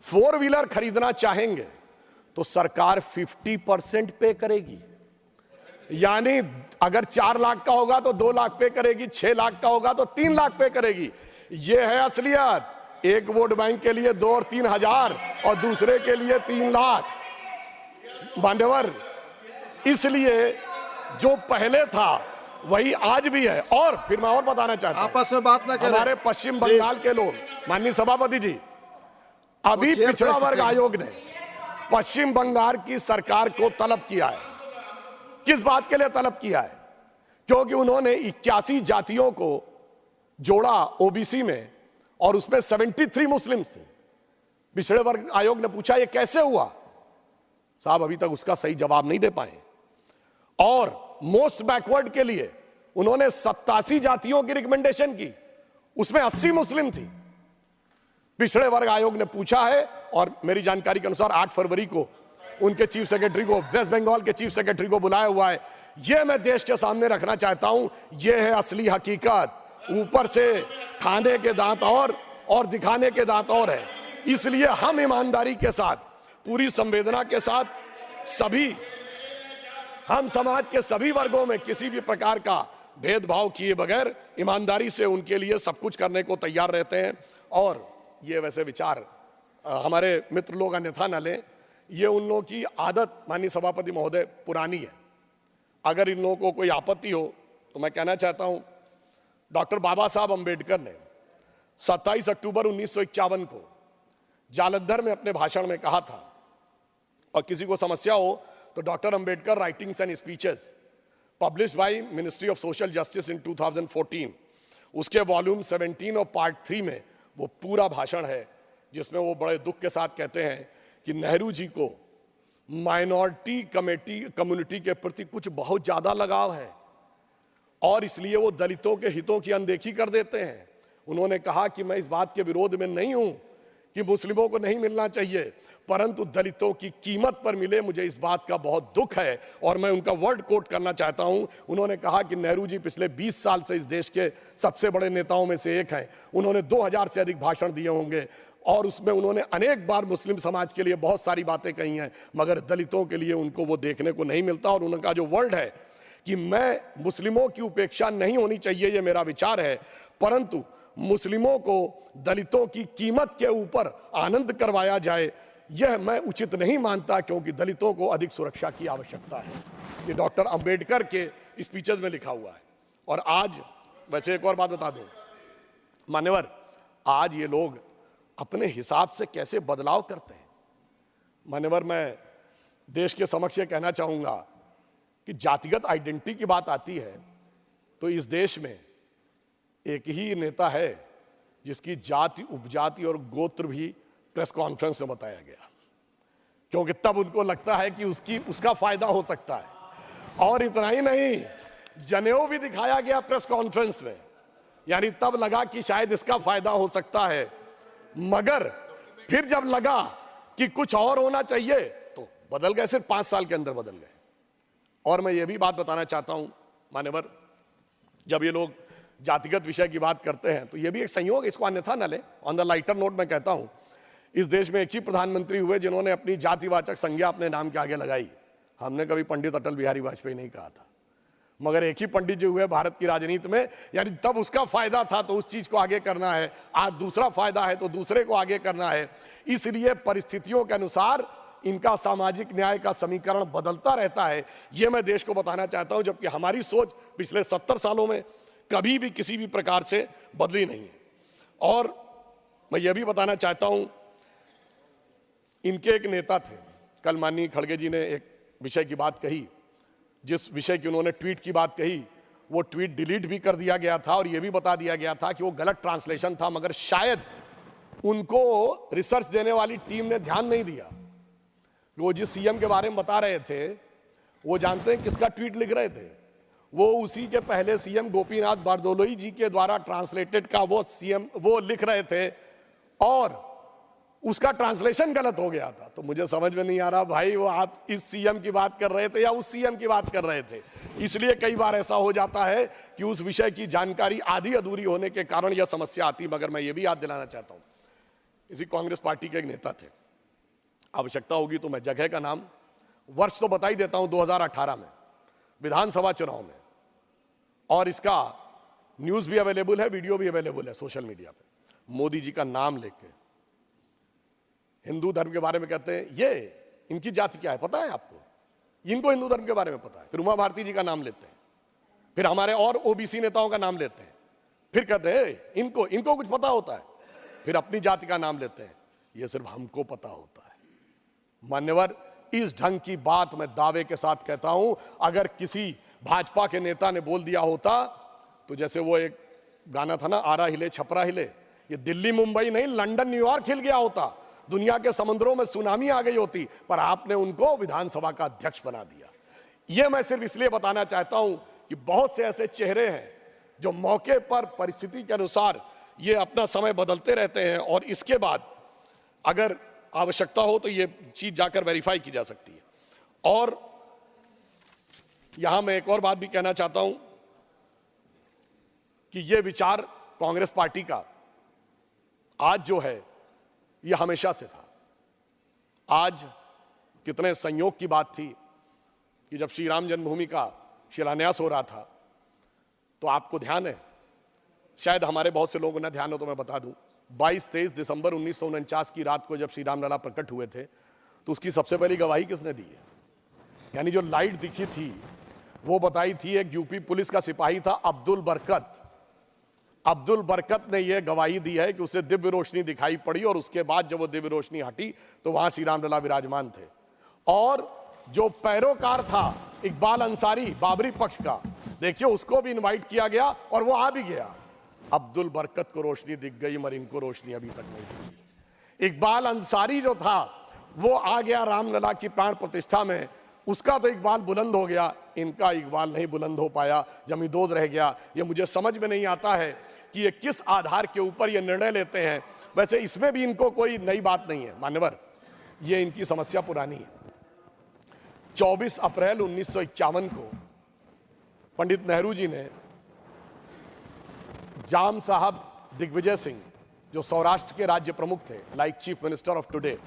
Speaker 1: 4 व्हीलर खरीदना चाहेंगे तो सरकार 50% पे करेगी। यानी अगर 4 लाख का होगा तो 2 लाख पे करेगी, 6 लाख का होगा तो 3 लाख पे करेगी। यह है असलियत। एक वोट बैंक के लिए 2 और 3 हजार और दूसरे के लिए 3 लाख। मान्यवर, इसलिए जो पहले था वही आज भी है। और फिर मैं और बताना चाहता हूं,
Speaker 2: आपस में बात ना करें।
Speaker 1: हमारे पश्चिम बंगाल के लोग, माननीय सभापति जी, अभी पिछड़ा वर्ग आयोग ने पश्चिम बंगाल की सरकार को तलब किया है। किस बात के लिए तलब किया है? क्योंकि उन्होंने 81 जातियों को जोड़ा ओबीसी में और उसमें 73 मुस्लिम थे। पिछड़े वर्ग आयोग ने पूछा ये कैसे हुआ? साहब अभी तक उसका सही जवाब नहीं दे पाए। और मोस्ट बैकवर्ड के लिए उन्होंने 87 जातियों की रिकमेंडेशन की, उसमें 80 मुस्लिम थी। पिछड़े वर्ग आयोग ने पूछा है और मेरी जानकारी के अनुसार 8 फरवरी को उनके चीफ सेक्रेटरी को, वेस्ट बंगाल के चीफ सेक्रेटरी को बुलाया हुआ है। यह मैं देश के सामने रखना चाहता हूं। यह है असली हकीकत। ऊपर से खाने के दांत और दिखाने के दांत और है। इसलिए हम ईमानदारी के साथ, पूरी संवेदना के साथ हम समाज के सभी वर्गों में किसी भी प्रकार का भेदभाव किए बगैर ईमानदारी से उनके लिए सब कुछ करने को तैयार रहते हैं। और ये वैसे विचार हमारे मित्र लोग अन्यथा न लें, ये उन लोगों की आदत, माननीय सभापति महोदय, पुरानी है। अगर इन लोगों को कोई आपत्ति हो तो मैं कहना चाहता हूं, डॉक्टर बाबा साहब अंबेडकर ने 27 अक्टूबर 1951 को जालंधर में अपने भाषण में कहा था, और किसी को समस्या हो तो doctor Ambedkar writings and speeches published by ministry of social justice in 2014, उसके वॉल्यूम 17 और पार्ट 3 में वो पूरा भाषण है, जिसमें वो बड़े दुख के साथ कहते हैं कि नेहरू जी को माइनॉरिटी कम्युनिटी के प्रति कुछ बहुत ज्यादा लगाव है और इसलिए वो दलितों के हितों की अनदेखी कर देते हैं। उन्होंने कहा कि मैं इस बात के विरोध में नहीं हूं कि मुस्लिमों को नहीं मिलना चाहिए, परंतु दलितों की कीमत पर मिले, मुझे इस बात का बहुत दुख है। और मैं उनका वर्ड कोट करना चाहता हूं। उन्होंने कहा कि नेहरू जी पिछले 20 साल से इस देश के सबसे बड़े नेताओं में से एक हैं। उन्होंने 2000 से अधिक भाषण दिए होंगे और उसमें उन्होंने अनेक बार मुस्लिम समाज के लिए बहुत सारी बातें कही हैं, मगर दलितों के लिए उनको वो देखने को नहीं मिलता। और उनका जो वर्ड है कि मैं मुस्लिमों की उपेक्षा नहीं होनी चाहिए, ये मेरा विचार है, परंतु मुस्लिमों को दलितों की कीमत के ऊपर आनंद करवाया जाए, यह मैं उचित नहीं मानता, क्योंकि दलितों को अधिक सुरक्षा की आवश्यकता है। ये डॉक्टर अंबेडकर के स्पीचेस में लिखा हुआ है। और आज वैसे एक और बात बता दूं मान्यवर, आज ये लोग अपने हिसाब से कैसे बदलाव करते हैं। मान्यवर, मैं देश के समक्ष ये कहना चाहूंगा कि जातिगत आइडेंटिटी की बात आती है तो इस देश में एक ही नेता है जिसकी जाति, उपजाति और गोत्र भी प्रेस कॉन्फ्रेंस में बताया गया, क्योंकि तब उनको लगता है कि उसका फायदा हो सकता है। और इतना ही नहीं, जनेऊ भी दिखाया गया प्रेस कॉन्फ्रेंस में, यानी तब लगा कि शायद इसका फायदा हो सकता है, मगर फिर जब लगा कि कुछ और होना चाहिए तो बदल गए। सिर्फ 5 साल के अंदर बदल गए। और मैं ये भी बात बताना चाहता हूं मान्यवर, जब ये लोग जातिगत विषय की बात करते हैं तो ये भी एक संयोग, इसको अन्यथा न ले। ऑन द लाइटर नोट मैं कहता हूं, इस देश में एक ही प्रधानमंत्री हुए जिन्होंने अपनी जातिवाचक संज्ञा अपने नाम के आगे लगाई। हमने कभी पंडित अटल बिहारी वाजपेयी नहीं कहा था, मगर एक ही पंडित जी हुए भारत की राजनीति में, यानी तब उसका फायदा था तो उस चीज को आगे करना है, आज दूसरा फायदा है तो दूसरे को आगे करना है। इसलिए परिस्थितियों के अनुसार इनका सामाजिक न्याय का समीकरण बदलता रहता है। यह मैं देश को बताना चाहता हूं, जबकि हमारी सोच पिछले 70 सालों में कभी भी किसी भी प्रकार से बदली नहीं है। और मैं यह भी बताना चाहता हूं, इनके एक नेता थे, कल माननीय खड़गे जी ने एक विषय की बात कही, जिस विषय की उन्होंने ट्वीट की बात कही, वो ट्वीट डिलीट भी कर दिया गया था और यह भी बता दिया गया था कि वो गलत ट्रांसलेशन था, मगर शायद उनको रिसर्च देने वाली टीम ने ध्यान नहीं दिया। वो जिस सीएम के बारे में बता रहे थे, वो जानते हैं किसका ट्वीट लिख रहे थे? वो उसी के पहले सीएम गोपीनाथ बारदोलोई जी के द्वारा ट्रांसलेटेड का वो सीएम वो लिख रहे थे और उसका ट्रांसलेशन गलत हो गया था। तो मुझे समझ में नहीं आ रहा भाई, वो आप इस सीएम की बात कर रहे थे या उस सीएम की बात कर रहे थे? इसलिए कई बार ऐसा हो जाता है कि उस विषय की जानकारी आधी अधूरी होने के कारण यह समस्या आती। मगर मैं ये भी याद दिलाना चाहता हूं, इसी कांग्रेस पार्टी के एक नेता थे, आवश्यकता होगी तो मैं जगह का नाम, वर्ष तो बता ही देता हूं, 2018 में विधानसभा चुनाव में, और इसका न्यूज भी अवेलेबल है, वीडियो भी अवेलेबल है सोशल मीडिया पे, मोदी जी का नाम लेके हिंदू धर्म के बारे में कहते हैं, ये इनकी जाति क्या है पता है आपको? इनको हिंदू धर्म के बारे में पता है। फिर उमा भारती जी का नाम लेते हैं, फिर हमारे और ओबीसी नेताओं का नाम लेते हैं, फिर कहते हैं इनको कुछ पता होता है, फिर अपनी जाति का नाम लेते हैं, ये सिर्फ हमको पता होता है। मान्यवर, इस ढंग की बात मैं दावे के साथ कहता हूं, अगर किसी भाजपा के नेता ने बोल दिया होता तो जैसे वो एक गाना था ना, आरा हिले छपरा हिले, ये दिल्ली मुंबई नहीं लंदन न्यूयॉर्क हिल गया होता, दुनिया के समुद्रों में सुनामी आ गई होती, पर आपने उनको विधानसभा का अध्यक्ष बना दिया। यह मैं सिर्फ इसलिए बताना चाहता हूं कि बहुत से ऐसे चेहरे हैं जो मौके पर परिस्थिति के अनुसार ये अपना समय बदलते रहते हैं और इसके बाद अगर आवश्यकता हो तो ये चीज जाकर वेरीफाई की जा सकती है। और यहां मैं एक और बात भी कहना चाहता हूं कि ये विचार कांग्रेस पार्टी का आज जो है ये हमेशा से था। आज कितने संयोग की बात थी कि जब श्री राम जन्मभूमि का शिलान्यास हो रहा था, तो आपको ध्यान है, शायद हमारे बहुत से लोगों ने ध्यान हो तो मैं बता दूं, 22-23 दिसंबर 1949 की रात को जब श्री रामलला प्रकट हुए थे, तो उसकी सबसे पहली गवाही किसने दी है? यानी जो लाइट दिखी थी वो बताई थी एक यूपी पुलिस का सिपाही था अब्दुल बरकत। अब्दुल बरकत ने यह गवाही दी है कि उसे दिव्य रोशनी दिखाई पड़ी और उसके बाद जब वो दिव्य रोशनी हटी तो वहां श्री रामलला विराजमान थे। और जो पैरोकार था इकबाल अंसारी बाबरी पक्ष का, देखिए उसको भी इनवाइट किया गया और वो आ भी गया। अब्दुल बरकत को रोशनी दिख गई मगर इनको रोशनी अभी तक नहीं दिखी। इकबाल अंसारी जो था वो आ गया रामलला की प्राण प्रतिष्ठा में, उसका तो इकबाल बुलंद हो गया, इनका इकबाल नहीं बुलंद हो पाया, जमींदोज रह गया। ये मुझे समझ में नहीं आता है कि ये किस आधार के ऊपर ये निर्णय लेते हैं। वैसे इसमें भी इनको कोई नई बात नहीं है मान्यवर, ये इनकी समस्या पुरानी है। 24 अप्रैल 1951 को पंडित नेहरू जी ने जाम साहब दिग्विजय सिंह, जो सौराष्ट्र के राज्य प्रमुख थे, like chief minister of today,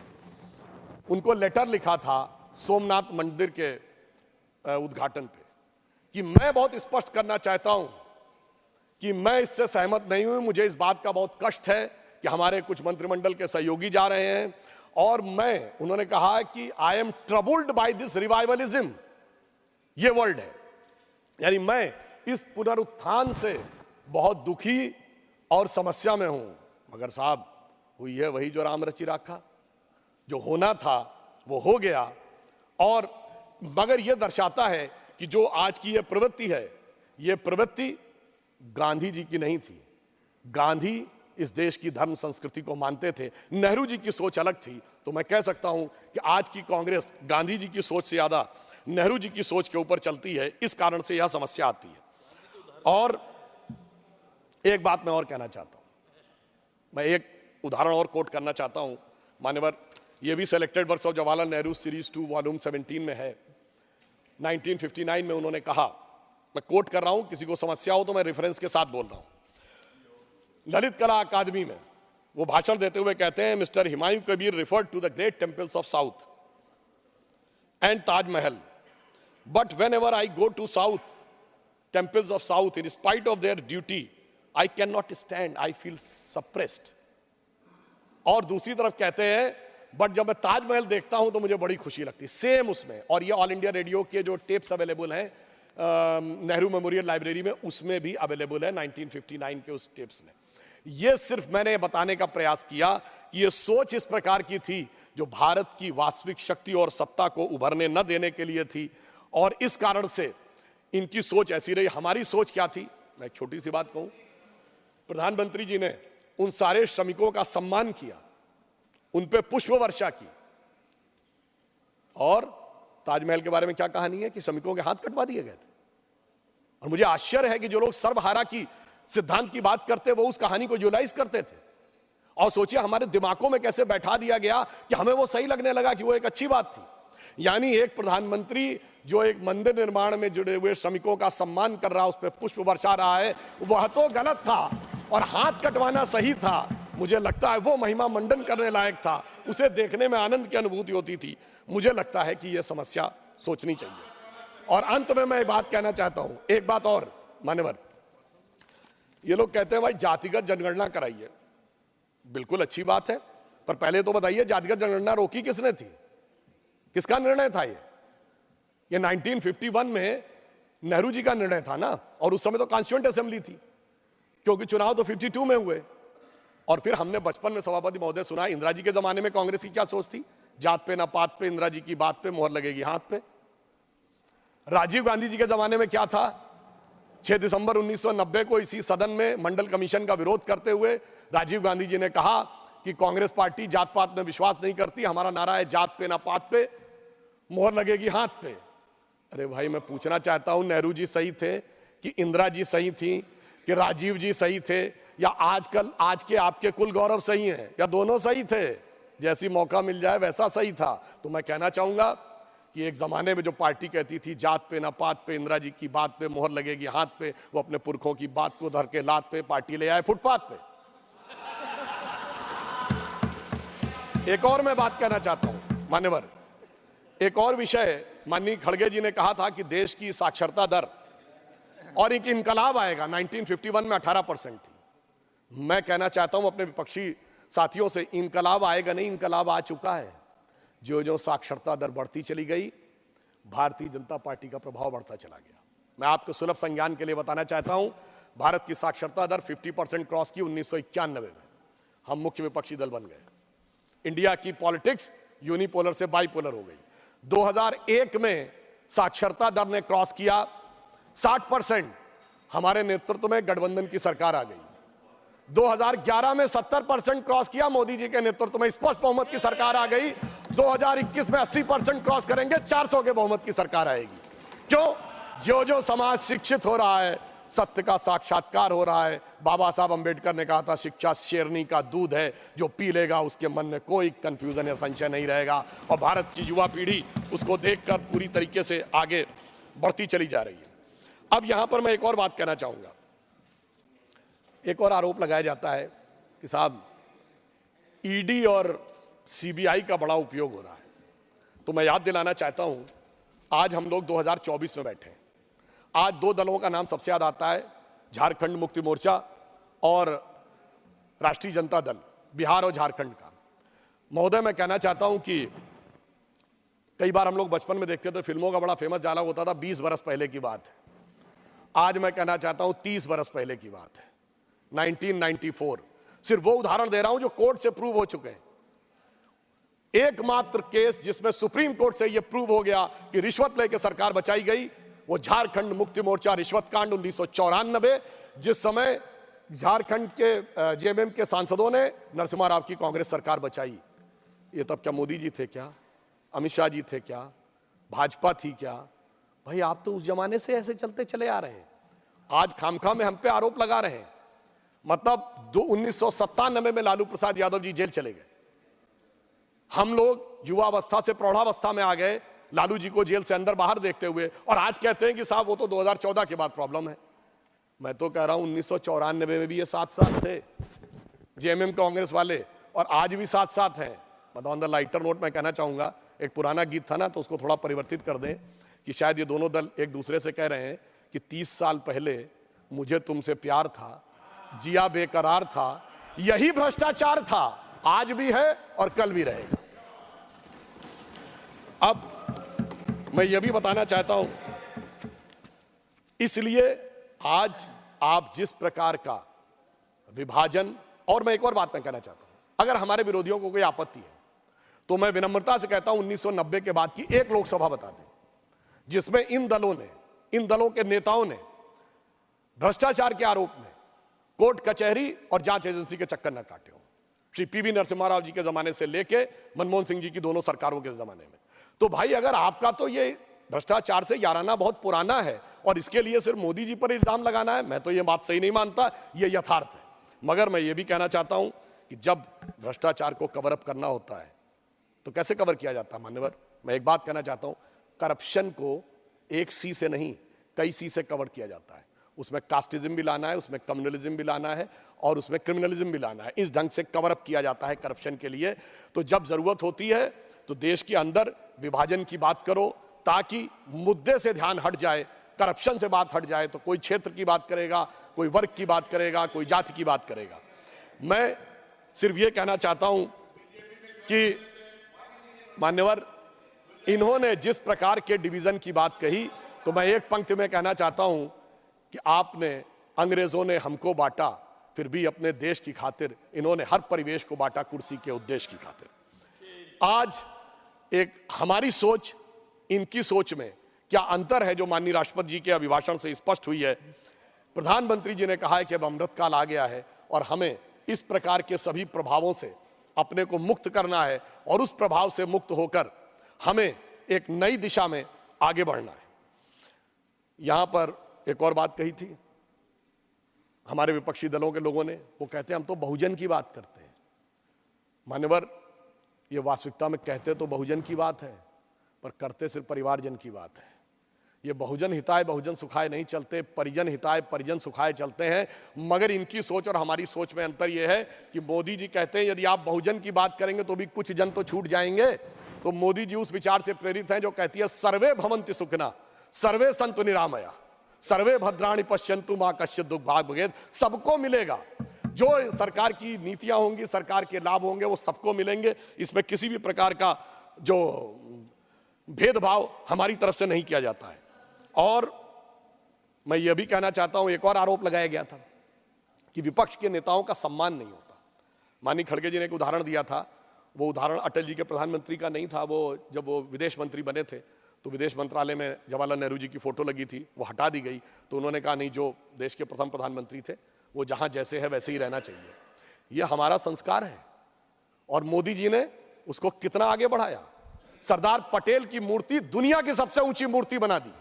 Speaker 1: उनको लेटर लिखा था सोमनाथ मंदिर के उद्घाटन पे कि मैं बहुत स्पष्ट करना चाहता हूं कि मैं इससे सहमत नहीं हूं। मुझे इस बात का बहुत कष्ट है कि हमारे कुछ मंत्रिमंडल के सहयोगी जा रहे हैं और मैं, उन्होंने कहा कि I am troubled by this revivalism, ये वर्ड है, यानी मैं इस पुनरुत्थान से बहुत दुखी और समस्या में हूं। मगर साहब हुई है वही जो राम रचि राखा, जो होना था वो हो गया। और मगर यह दर्शाता है कि जो आज की यह प्रवृत्ति है, यह प्रवृत्ति गांधी जी की नहीं थी। गांधी इस देश की धर्म संस्कृति को मानते थे, नेहरू जी की सोच अलग थी। तो मैं कह सकता हूं कि आज की कांग्रेस गांधी जी की सोच से ज्यादा नेहरू जी की सोच के ऊपर चलती है, इस कारण से यह समस्या आती है। और एक बात मैं और कहना चाहता हूं, मैं एक उदाहरण और कोट करना चाहता हूं मान्यवर, ये भी selected works of Jawaharlal Nehru series 2 volume 17 में है। 1959 में उन्होंने कहा, मैं कोट कर रहा हूं, किसी को समस्या हो तो मैं रेफरेंस के साथ बोल रहा हूं। ललित कला अकादमी में वो भाषण देते हुए कहते हैं, mister Humayun Kabir referred to the great temples of south and Taj Mahal, but whenever I go to south temples of south, in spite of their duty I can not stand, I feel suppressed. और दूसरी तरफ कहते हैं, but जब मैं ताजमहल देखता हूं तो मुझे बड़ी खुशी लगती है। सेम उसमें, और ये ऑल इंडिया रेडियो के जो टेप्स अवेलेबल हैं नेहरू मेमोरियल लाइब्रेरी में, उसमें भी अवेलेबल है 1959 के उस टेप्स में। यह सिर्फ मैंने बताने का प्रयास किया कि यह सोच इस प्रकार की थी जो भारत की वास्तविक शक्ति और सत्ता को उभरने न देने के लिए थी, और इस कारण से इनकी सोच ऐसी रही। हमारी सोच क्या थी, मैं एक छोटी सी बात कहूं। प्रधानमंत्री जी ने उन सारे श्रमिकों का सम्मान किया, उन पे पुष्प वर्षा की, और ताजमहल के बारे में क्या कहानी है कि श्रमिकों के हाथ कटवा दिए गए थे। और मुझे आश्चर्य है कि जो लोग सर्वहारा की सिद्धांत की बात करते वो उस कहानी को जुलाइज करते थे, और सोचिए हमारे दिमागों में कैसे बैठा दिया गया कि हमें वो सही लगने लगा कि वो एक अच्छी बात थी। यानी एक प्रधानमंत्री जो एक मंदिर निर्माण में जुड़े हुए श्रमिकों का सम्मान कर रहा है, उस पर पुष्प बरसा रहा है, वह तो गलत था, और हाथ कटवाना सही था। मुझे लगता है वो महिमा मंडन करने लायक था, उसे देखने में आनंद की अनुभूति होती थी। मुझे लगता है कि यह समस्या सोचनी चाहिए। और अंत में मैं एक बात कहना चाहता हूं, एक बात और मान्यवर, ये लोग कहते हैं भाई जातिगत जनगणना कराइए, बिल्कुल अच्छी बात है, पर पहले तो बताइए जातिगत जनगणना रोकी किसने थी, किसका निर्णय था ये 1951 में नेहरू जी का निर्णय था ना, और उस समय तो कॉन्स्टिट्यूएंट असेंबली थी, क्योंकि चुनाव तो 52 में हुए। और फिर हमने बचपन में सभापति महोदय सुना, इंदिरा जी के जमाने में कांग्रेस की क्या सोच थी, जात पे ना पात पे, इंदिरा जी की बात पे मोहर लगेगी हाथ पे। राजीव गांधी जी के जमाने में क्या था, 6 दिसंबर 1990 को इसी सदन में मंडल कमीशन का विरोध करते हुए राजीव गांधी जी ने कहा कि कांग्रेस पार्टी जात पात में विश्वास नहीं करती, हमारा नारा है जात पे ना पात पे, मोहर लगेगी हाथ पे। अरे भाई, मैं पूछना चाहता हूं, नेहरू जी सही थे कि इंदिरा जी सही थी कि राजीव जी सही थे, या आजकल आज के आपके कुल गौरव सही हैं, या दोनों सही थे, जैसी मौका मिल जाए वैसा सही था? तो मैं कहना चाहूंगा कि एक जमाने में जो पार्टी कहती थी जात पे ना पात पे, इंदिरा जी की बात पे मोहर लगेगी हाथ पे, वो अपने पुरखों की बात को धर के लात पे पार्टी ले आए फुटपाथ पे। एक और मैं बात कहना चाहता हूं मान्यवर, एक और विषय, माननीय खड़गे जी ने कहा था कि देश की साक्षरता दर और एक इनकलाब आएगा, 1951 में 18% थी। मैं कहना चाहता हूं अपने विपक्षी साथियों से, इनकलाब आएगा नहीं, इनकलाब आ चुका है। जो जो साक्षरता दर बढ़ती चली गई, भारतीय जनता पार्टी का प्रभाव बढ़ता चला गया। मैं आपको सुलभ संज्ञान के लिए बताना चाहता हूं, भारत की साक्षरता दर 50% क्रॉस की 1991 में, हम मुख्य विपक्षी दल बन गए। इंडिया की पॉलिटिक्स यूनिपोलर से बाइपोलर हो गई। 2001 में साक्षरता दर ने क्रॉस किया 60%, हमारे नेतृत्व में गठबंधन की सरकार आ गई। 2011 में 70% क्रॉस किया, मोदी जी के नेतृत्व में स्पष्ट बहुमत की सरकार आ गई। 2021 में 80% क्रॉस करेंगे, 400 के बहुमत की सरकार आएगी। क्यों? जो जो समाज शिक्षित हो रहा है, सत्य का साक्षात्कार हो रहा है। बाबा साहब अंबेडकर ने कहा था शिक्षा शेरनी का दूध है, जो पी लेगा उसके मन में कोई कंफ्यूजन या संशय नहीं रहेगा, और भारत की युवा पीढ़ी उसको देखकर पूरी तरीके से आगे बढ़ती चली जा रही है। अब यहां पर मैं एक और बात कहना चाहूंगा। एक और आरोप लगाया जाता है कि साहब ईडी और सीबीआई का बड़ा उपयोग हो रहा है। तो मैं याद दिलाना चाहता हूं, आज हम लोग 2024 में बैठे हैं। आज दो दलों का नाम सबसे ज्यादा आता है, झारखंड मुक्ति मोर्चा और राष्ट्रीय जनता दल, बिहार और झारखंड का। महोदय, मैं कहना चाहता हूं कि कई बार हम लोग बचपन में देखते थे, फिल्मों का बड़ा फेमस डायलॉग होता था, 20 बरस पहले की बात है। आज मैं कहना चाहता हूं 30 बरस पहले की बात है, 1994। सिर्फ वो उदाहरण दे रहा हूं जो कोर्ट से प्रूव हो चुके हैं। एकमात्र केस जिसमें सुप्रीम कोर्ट से यह प्रूव हो गया कि रिश्वत लेकर सरकार बचाई गई, वो झारखंड मुक्ति मोर्चा रिश्वत कांड 1994, जिस समय झारखंड के जेएमएम के सांसदों ने नरसिम्हा राव की कांग्रेस सरकार बचाई। ये तब क्या मोदी जी थे क्या, अमित शाह जी थे क्या, भाजपा थी क्या? भाई आप तो उस जमाने से ऐसे चलते चले आ रहे हैं, आज खामखा में हम पे आरोप लगा रहे हैं। मतलब 1997 में लालू प्रसाद यादव जी जेल चले गए, हम लोग युवावस्था से प्रौढ़ावस्था में आ गए लालू जी को जेल से अंदर बाहर देखते हुए, और आज कहते हैं कि साहब वो तो 2014 के बाद प्रॉब्लम है। मैं तो कह रहा हूं 1994 में भी ये साथ साथ थे जेएमएम कांग्रेस वाले, और आज भी साथ साथ हैं। मतलब ऑन द लाइटर नोट मैं कहना चाहूंगा, एक पुराना गीत था ना, तो उसको थोड़ा परिवर्तित कर दें कि शायद ये दोनों दल एक दूसरे से कह रहे हैं कि 30 साल पहले मुझे तुमसे प्यार था, जिया बेकरार था, यही भ्रष्टाचार था, आज भी है और कल भी रहेगा। अब मैं यह भी बताना चाहता हूं, इसलिए आज आप जिस प्रकार का विभाजन। और मैं एक और बात मैं कहना चाहता हूं, अगर हमारे विरोधियों को कोई आपत्ति है तो मैं विनम्रता से कहता हूं 1990 के बाद की एक लोकसभा बता दें जिसमें इन दलों के नेताओं ने भ्रष्टाचार के आरोप में कोर्ट कचहरी और जांच एजेंसी के चक्कर न काटे हो। श्री पीवी नरसिम्हा राव जी के जमाने से लेके मनमोहन सिंह जी की दोनों सरकारों के जमाने में। तो भाई अगर आपका तो ये भ्रष्टाचार से याराना बहुत पुराना है और इसके लिए सिर्फ मोदी जी पर इल्जाम लगाना है, मैं तो ये बात सही नहीं मानता, ये यथार्थ है। मगर मैं ये भी कहना चाहता हूं कि जब भ्रष्टाचार को कवर अप करना होता है तो कैसे कवर किया जाता है मान्यवर। मैं एक बात कहना चाहता हूं, करप्शन को एक सी से नहीं कई सी से कवर किया जाता है। उसमें कास्टिज्म भी लाना है, उसमें कम्युनलिज्म भी लाना है और उसमें क्रिमिनलिज्म भी लाना है। इस ढंग से कवर अप किया जाता है करप्शन के लिए। तो जब जरूरत होती है तो देश के अंदर विभाजन की बात करो ताकि मुद्दे से ध्यान हट जाए, करप्शन से बात हट जाए। तो कोई क्षेत्र की बात करेगा, कोई वर्ग की बात करेगा, कोई जाति की बात करेगा। मैं सिर्फ ये कहना चाहता हूं कि मान्यवर इन्होंने जिस प्रकार के डिवीजन की बात कही तो मैं एक पंक्ति में कहना चाहता हूं कि आपने अंग्रेजों ने हमको बांटा फिर भी अपने देश की खातिर इन्होंने हर परिवेश को बांटा कुर्सी के उद्देश्य की खातिर। आज एक हमारी सोच इनकी सोच में क्या अंतर है जो माननीय राष्ट्रपति जी के अभिभाषण से स्पष्ट हुई है। प्रधानमंत्री जी ने कहा है कि अब अमृतकाल आ गया है और हमें इस प्रकार के सभी प्रभावों से अपने को मुक्त करना है और उस प्रभाव से मुक्त होकर हमें एक नई दिशा में आगे बढ़ना है। यहां पर एक और बात कही थी हमारे विपक्षी दलों के लोगों ने, वो कहते हैं हम तो बहुजन की बात करते हैं। मान्यवर ये वास्तविकता में कहते तो बहुजन की बात है पर करते सिर्फ परिवारजन की बात है। ये बहुजन हिताय बहुजन सुखाय नहीं चलते, परिजन हिताय परिजन सुखाय चलते हैं। मगर इनकी सोच और हमारी सोच में अंतर यह है कि मोदी जी कहते हैं यदि आप बहुजन की बात करेंगे तो भी कुछ जन तो छूट जाएंगे। तो मोदी जी उस विचार से प्रेरित हैं जो कहती है सर्वे भवन्ति सुखिनः सर्वे सन्तु निरामया सर्वे भद्राणि पश्यन्तु मा कश्चित् दुर्भाग् भवेत्। सबको मिलेगा, जो सरकार की नीतियां होंगी, सरकार के लाभ होंगे वो सबको मिलेंगे। इसमें किसी भी प्रकार का जो भेदभाव हमारी तरफ से नहीं किया जाता है। और मैं यह भी कहना चाहता हूं, एक और आरोप लगाया गया था कि विपक्ष के नेताओं का सम्मान नहीं होता। माननीय खड़गे जी ने एक उदाहरण दिया था, वो उदाहरण अटल जी के प्रधानमंत्री का नहीं था। वो जब वो विदेश मंत्री बने थे तो विदेश मंत्रालय में जवाहरलाल नेहरू जी की फोटो लगी थी, वो हटा दी गई। तो उन्होंने कहा नहीं, जो देश के प्रथम प्रधानमंत्री थे वो जहां जैसे है वैसे ही रहना चाहिए। यह हमारा संस्कार है और मोदी जी ने उसको कितना आगे बढ़ाया। सरदार पटेल की मूर्ति दुनिया की सबसे ऊंची मूर्ति बना दी।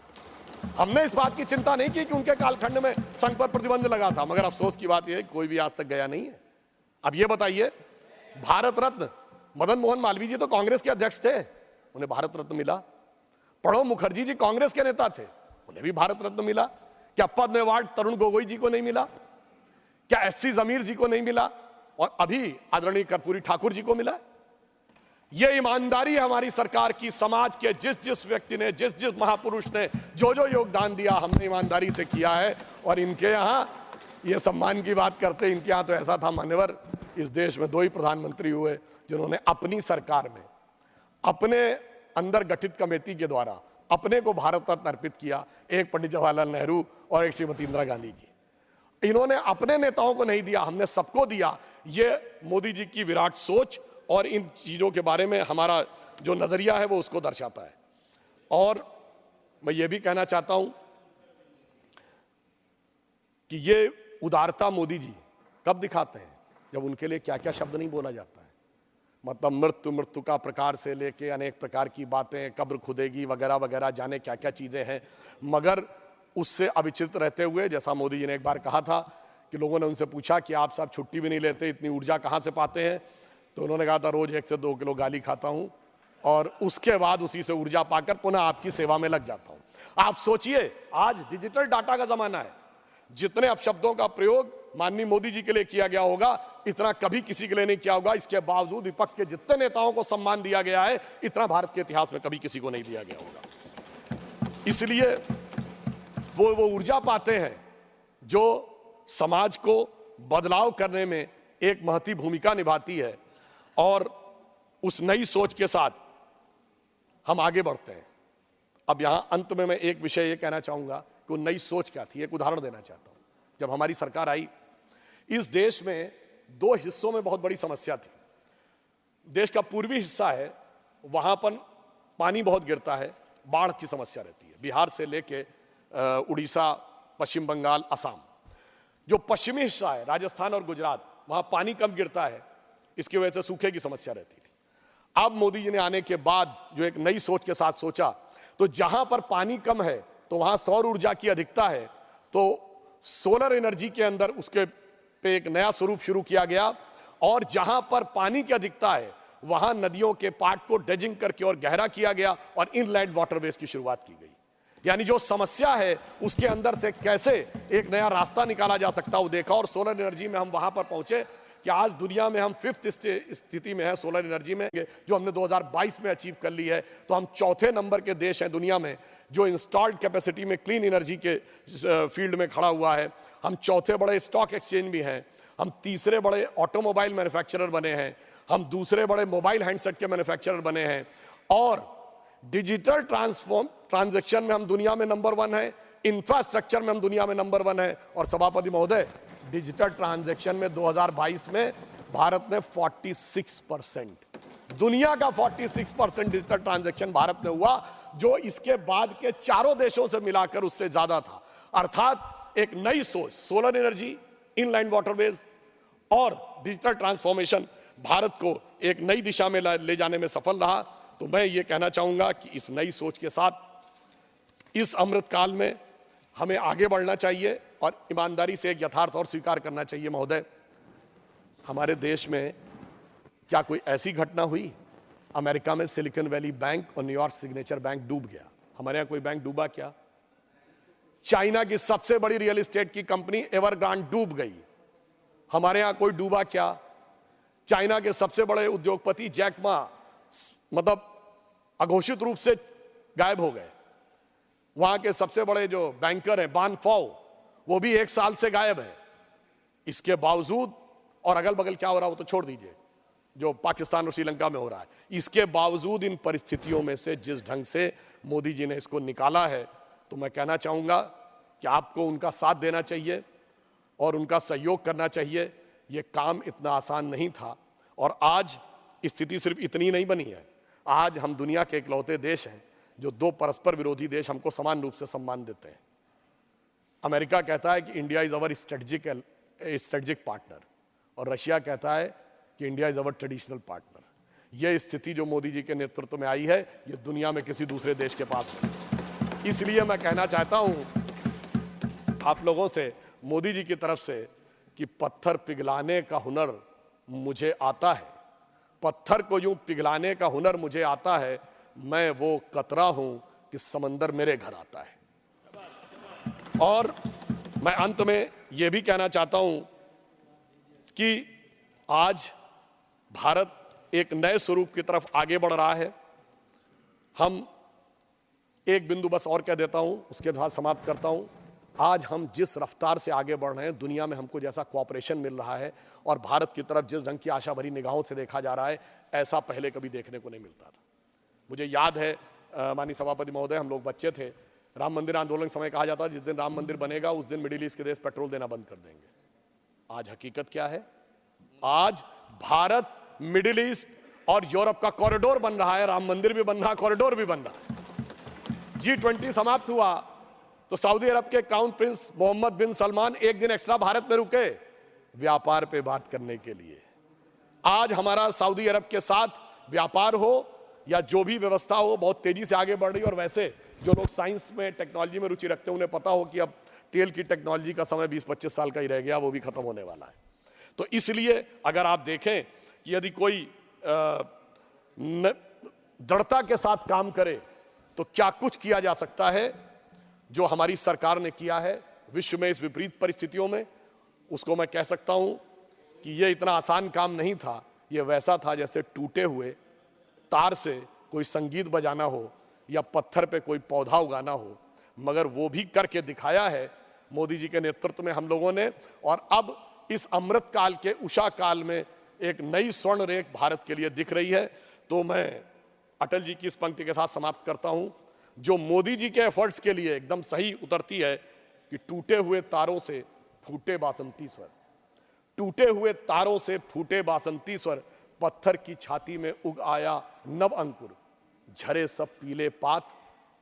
Speaker 1: हमने इस बात की चिंता नहीं की कि उनके कालखंड में संघ पर प्रतिबंध लगा था, मगर अफसोस की बात यह है कोई भी आज तक गया नहीं है। अब यह बताइए, भारत रत्न मदन मोहन मालवीय जी तो कांग्रेस के अध्यक्ष थे, उन्हें भारत रत्न मिला। प्रणब मुखर्जी जी कांग्रेस के नेता थे, उन्हें भी भारत रत्न मिला। क्या पद्म अवार्ड तरुण गोगोई जी को नहीं मिला? क्या एससी जमीर जी को नहीं मिला? और अभी आदरणीय कर्पूरी ठाकुर जी को मिला। यह ईमानदारी है हमारी सरकार की। समाज के जिस जिस व्यक्ति ने, जिस जिस महापुरुष ने जो जो योगदान दिया, हमने ईमानदारी से किया है। और इनके यहाँ ये सम्मान की बात करते, इनके यहाँ तो ऐसा था मान्यवर, इस देश में 2 ही प्रधानमंत्री हुए जिन्होंने अपनी सरकार में अपने अंदर गठित कमेटी के द्वारा अपने को भारत रत्न अर्पित किया। एक पंडित जवाहरलाल नेहरू और एक श्रीमती इंदिरा गांधी जी। इन्होंने अपने नेताओं को नहीं दिया, हमने सबको दिया। ये मोदी जी की विराट सोच और इन चीजों के बारे में हमारा जो नजरिया है वो उसको दर्शाता है। और मैं ये भी कहना चाहता हूं कि ये उदारता मोदी जी कब दिखाते हैं, जब उनके लिए क्या क्या शब्द नहीं बोला जाता है। मतलब मृत्यु का प्रकार से लेके अनेक प्रकार की बातें, कब्र खुदेगी वगैरह वगैरह, जाने क्या क्या चीजें हैं। मगर उससे अविचलित रहते हुए, जैसा मोदी जी ने एक बार कहा था कि लोगों ने उनसे पूछा कि आप साहब छुट्टी भी नहीं लेते, इतनी ऊर्जा कहां से पाते हैं? तो उन्होंने कहा था रोज 1 से 2 किलो गाली खाता हूं और उसके बाद उसी से ऊर्जा पाकर पुनः आपकी सेवा में लग जाता हूं। आप सोचिए, आज डिजिटल डाटा का जमाना है। जितने अपशब्दों का प्रयोग माननीय मोदी जी के लिए किया गया होगा, इतना कभी किसी के लिए नहीं किया होगा। इसके बावजूद विपक्ष के जितने नेताओं को सम्मान दिया गया है, इतना भारत के इतिहास में कभी किसी को नहीं दिया गया होगा। इसलिए वो ऊर्जा पाते हैं जो समाज को बदलाव करने में एक महती भूमिका निभाती है। और उस नई सोच के साथ हम आगे बढ़ते हैं। अब यहां अंत में मैं एक विषय ये कहना चाहूंगा कि वो नई सोच क्या थी, एक उदाहरण देना चाहता हूं। जब हमारी सरकार आई, इस देश में दो हिस्सों में बहुत बड़ी समस्या थी। देश का पूर्वी हिस्सा है, वहां पर पानी बहुत गिरता है, बाढ़ की समस्या रहती है, बिहार से लेके उड़ीसा, पश्चिम बंगाल, असम। जो पश्चिमी हिस्सा है, राजस्थान और गुजरात, वहां पानी कम गिरता है, इसकी वजह से सूखे की समस्या रहती थी। अब मोदी जी ने आने के बाद जो एक नई सोच के साथ सोचा, तो जहां पर पानी कम है तो वहां सौर ऊर्जा की अधिकता है, तो सोलर एनर्जी के अंदर उसके पे एक नया स्वरूप शुरू किया गया। और जहां पर पानी की अधिकता है वहां नदियों के पाट को ड्रेजिंग करके और गहरा किया गया और इनलैंड वाटरवेज की शुरुआत की गई। यानी जो समस्या है उसके अंदर से कैसे एक नया रास्ता निकाला जा सकता है वो देखा। और सोलर एनर्जी में हम वहां पर पहुंचे कि आज दुनिया में हम 5th स्थिति में है सोलर एनर्जी में, जो हमने 2022 में अचीव कर ली है। तो हम 4थे नंबर के देश हैं दुनिया में जो इंस्टॉल्ड कैपेसिटी में क्लीन एनर्जी के फील्ड में खड़ा हुआ है। हम 4थे बड़े स्टॉक एक्सचेंज भी हैं, हम 3रे बड़े ऑटोमोबाइल मैन्युफैक्चरर बने हैं, हम 2रे बड़े मोबाइल हैंडसेट के मैन्युफैक्चरर बने हैं, और डिजिटल ट्रांजैक्शन में हम दुनिया में नंबर 1 है, इंफ्रास्ट्रक्चर में हम दुनिया में नंबर 1 है। और सभापति महोदय, डिजिटल ट्रांजैक्शन में 2022 में भारत ने 46%, दुनिया का 46% डिजिटल ट्रांजैक्शन भारत में हुआ, जो इसके बाद के 4 देशों से मिलाकर उससे ज्यादा था। अर्थात एक नई सोच, सोलर एनर्जी, इनलैंड वाटरवेज और डिजिटल ट्रांसफॉर्मेशन भारत को एक नई दिशा में ले जाने में सफल रहा। तो मैं ये कहना चाहूंगा कि इस नई सोच के साथ इस अमृतकाल में हमें आगे बढ़ना चाहिए और ईमानदारी से एक यथार्थ और स्वीकार करना चाहिए। महोदय, हमारे देश में क्या कोई ऐसी घटना हुई? अमेरिका में सिलिकॉन वैली बैंक और न्यूयॉर्क सिग्नेचर बैंक डूब गया, हमारे यहां कोई बैंक डूबा क्या? चाइना की सबसे बड़ी रियल एस्टेट की कंपनी एवरग्रांड डूब गई, हमारे यहां कोई डूबा क्या? चाइना के सबसे बड़े उद्योगपति जैक मा मतलब अघोषित रूप से गायब हो गए। वहां के सबसे बड़े जो बैंकर हैं बान फॉ, वो भी 1 साल से गायब है। इसके बावजूद, और अगल बगल क्या हो रहा है वो तो छोड़ दीजिए, जो पाकिस्तान और श्रीलंका में हो रहा है, इसके बावजूद इन परिस्थितियों में से जिस ढंग से मोदी जी ने इसको निकाला है, तो मैं कहना चाहूंगा कि आपको उनका साथ देना चाहिए और उनका सहयोग करना चाहिए। यह काम इतना आसान नहीं था, और आज स्थिति सिर्फ इतनी नहीं बनी है। आज हम दुनिया के इकलौते देश हैं जो 2 परस्पर विरोधी देश हमको समान रूप से सम्मान देते हैं। अमेरिका कहता है कि India is our strategic partner, और रशिया कहता है कि India is our traditional partner. यह स्थिति जो मोदी जी के नेतृत्व में आई है, यह दुनिया में किसी दूसरे देश के पास नहीं। इसलिए मैं कहना चाहता हूं आप लोगों से, मोदी जी की तरफ से, कि पत्थर पिघलाने का हुनर मुझे आता है, पत्थर को यूं पिघलाने का हुनर मुझे आता है, मैं वो कतरा हूं कि समंदर मेरे घर आता है। और मैं अंत में यह भी कहना चाहता हूं कि आज भारत एक नए स्वरूप की तरफ आगे बढ़ रहा है। हम एक बिंदु बस और कह देता हूं, उसके बाद समाप्त करता हूं। आज हम जिस रफ्तार से आगे बढ़ रहे हैं, दुनिया में हमको जैसा कोऑपरेशन मिल रहा है और भारत की तरफ जिस ढंग की आशा भरी निगाहों से देखा जा रहा है, ऐसा पहले कभी देखने को नहीं मिलता था। मुझे याद है माननीय सभापति महोदय, हम लोग बच्चे थे, राम मंदिर आंदोलन के समय कहा जाता जिस दिन राम मंदिर बनेगा उस दिन मिडिल ईस्ट के देश पेट्रोल देना बंद कर देंगे। आज हकीकत क्या है? आज भारत मिडिल ईस्ट और यूरोप का कॉरिडोर बन रहा है, राम मंदिर भी बन रहा है, कॉरिडोर भी बन रहा है। G20 समाप्त हुआ तो सऊदी अरब के क्राउन प्रिंस मोहम्मद बिन सलमान एक दिन एक्स्ट्रा भारत में रुके व्यापार पे बात करने के लिए। आज हमारा सऊदी अरब के साथ व्यापार हो या जो भी व्यवस्था हो, बहुत तेजी से आगे बढ़ रही है। और वैसे जो लोग साइंस में, टेक्नोलॉजी में रुचि रखते हैं, उन्हें पता हो कि अब तेल की टेक्नोलॉजी का समय 20-25 साल का ही रह गया, वो भी खत्म होने वाला है। तो इसलिए अगर आप देखें कि यदि कोई दृढ़ता के साथ काम करे तो क्या कुछ किया जा सकता है, जो हमारी सरकार ने किया है विश्व में इस विपरीत परिस्थितियों में, उसको मैं कह सकता हूं कि यह इतना आसान काम नहीं था। यह वैसा था जैसे टूटे हुए तार से कोई संगीत बजाना हो या पत्थर पे कोई पौधा उगाना हो, मगर वो भी करके दिखाया है मोदी जी के नेतृत्व में हम लोगों ने। और अब इस अमृत काल के उषा काल में एक नई स्वर्ण रेख भारत के लिए दिख रही है। तो मैं अटल जी की इस पंक्ति के साथ समाप्त करता हूं, जो मोदी जी के एफर्ट्स के लिए एकदम सही उतरती है कि टूटे हुए तारों से फूटे बासंती स्वर। टूटे हुए तारों से फूटे बासंती स्वर, पत्थर की छाती में उग आया नव अंकुर, झरे सब पीले पात,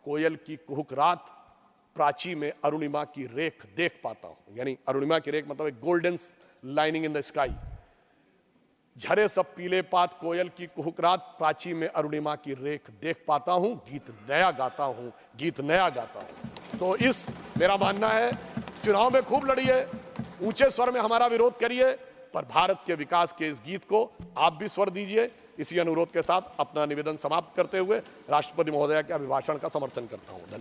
Speaker 1: कोयल की कुहुक रात, प्राची में अरुणिमा की रेख देख पाता हूं। यानी अरुणिमा की रेख मतलब एक golden lining in the sky. झरे सब पीले पात, कोयल की कुहुक रात, प्राची में अरुणिमा की रेख देख पाता हूं, गीत नया गाता हूं, गीत नया गाता हूं। तो इस मेरा मानना है, चुनाव में खूब लड़िए, ऊंचे स्वर में हमारा विरोध करिए, पर भारत के विकास के इस गीत को आप भी स्वर दीजिए। इसी अनुरोध के साथ अपना निवेदन समाप्त करते हुए राष्ट्रपति महोदय के अभिभाषण का समर्थन करता हूं। धन्यवाद।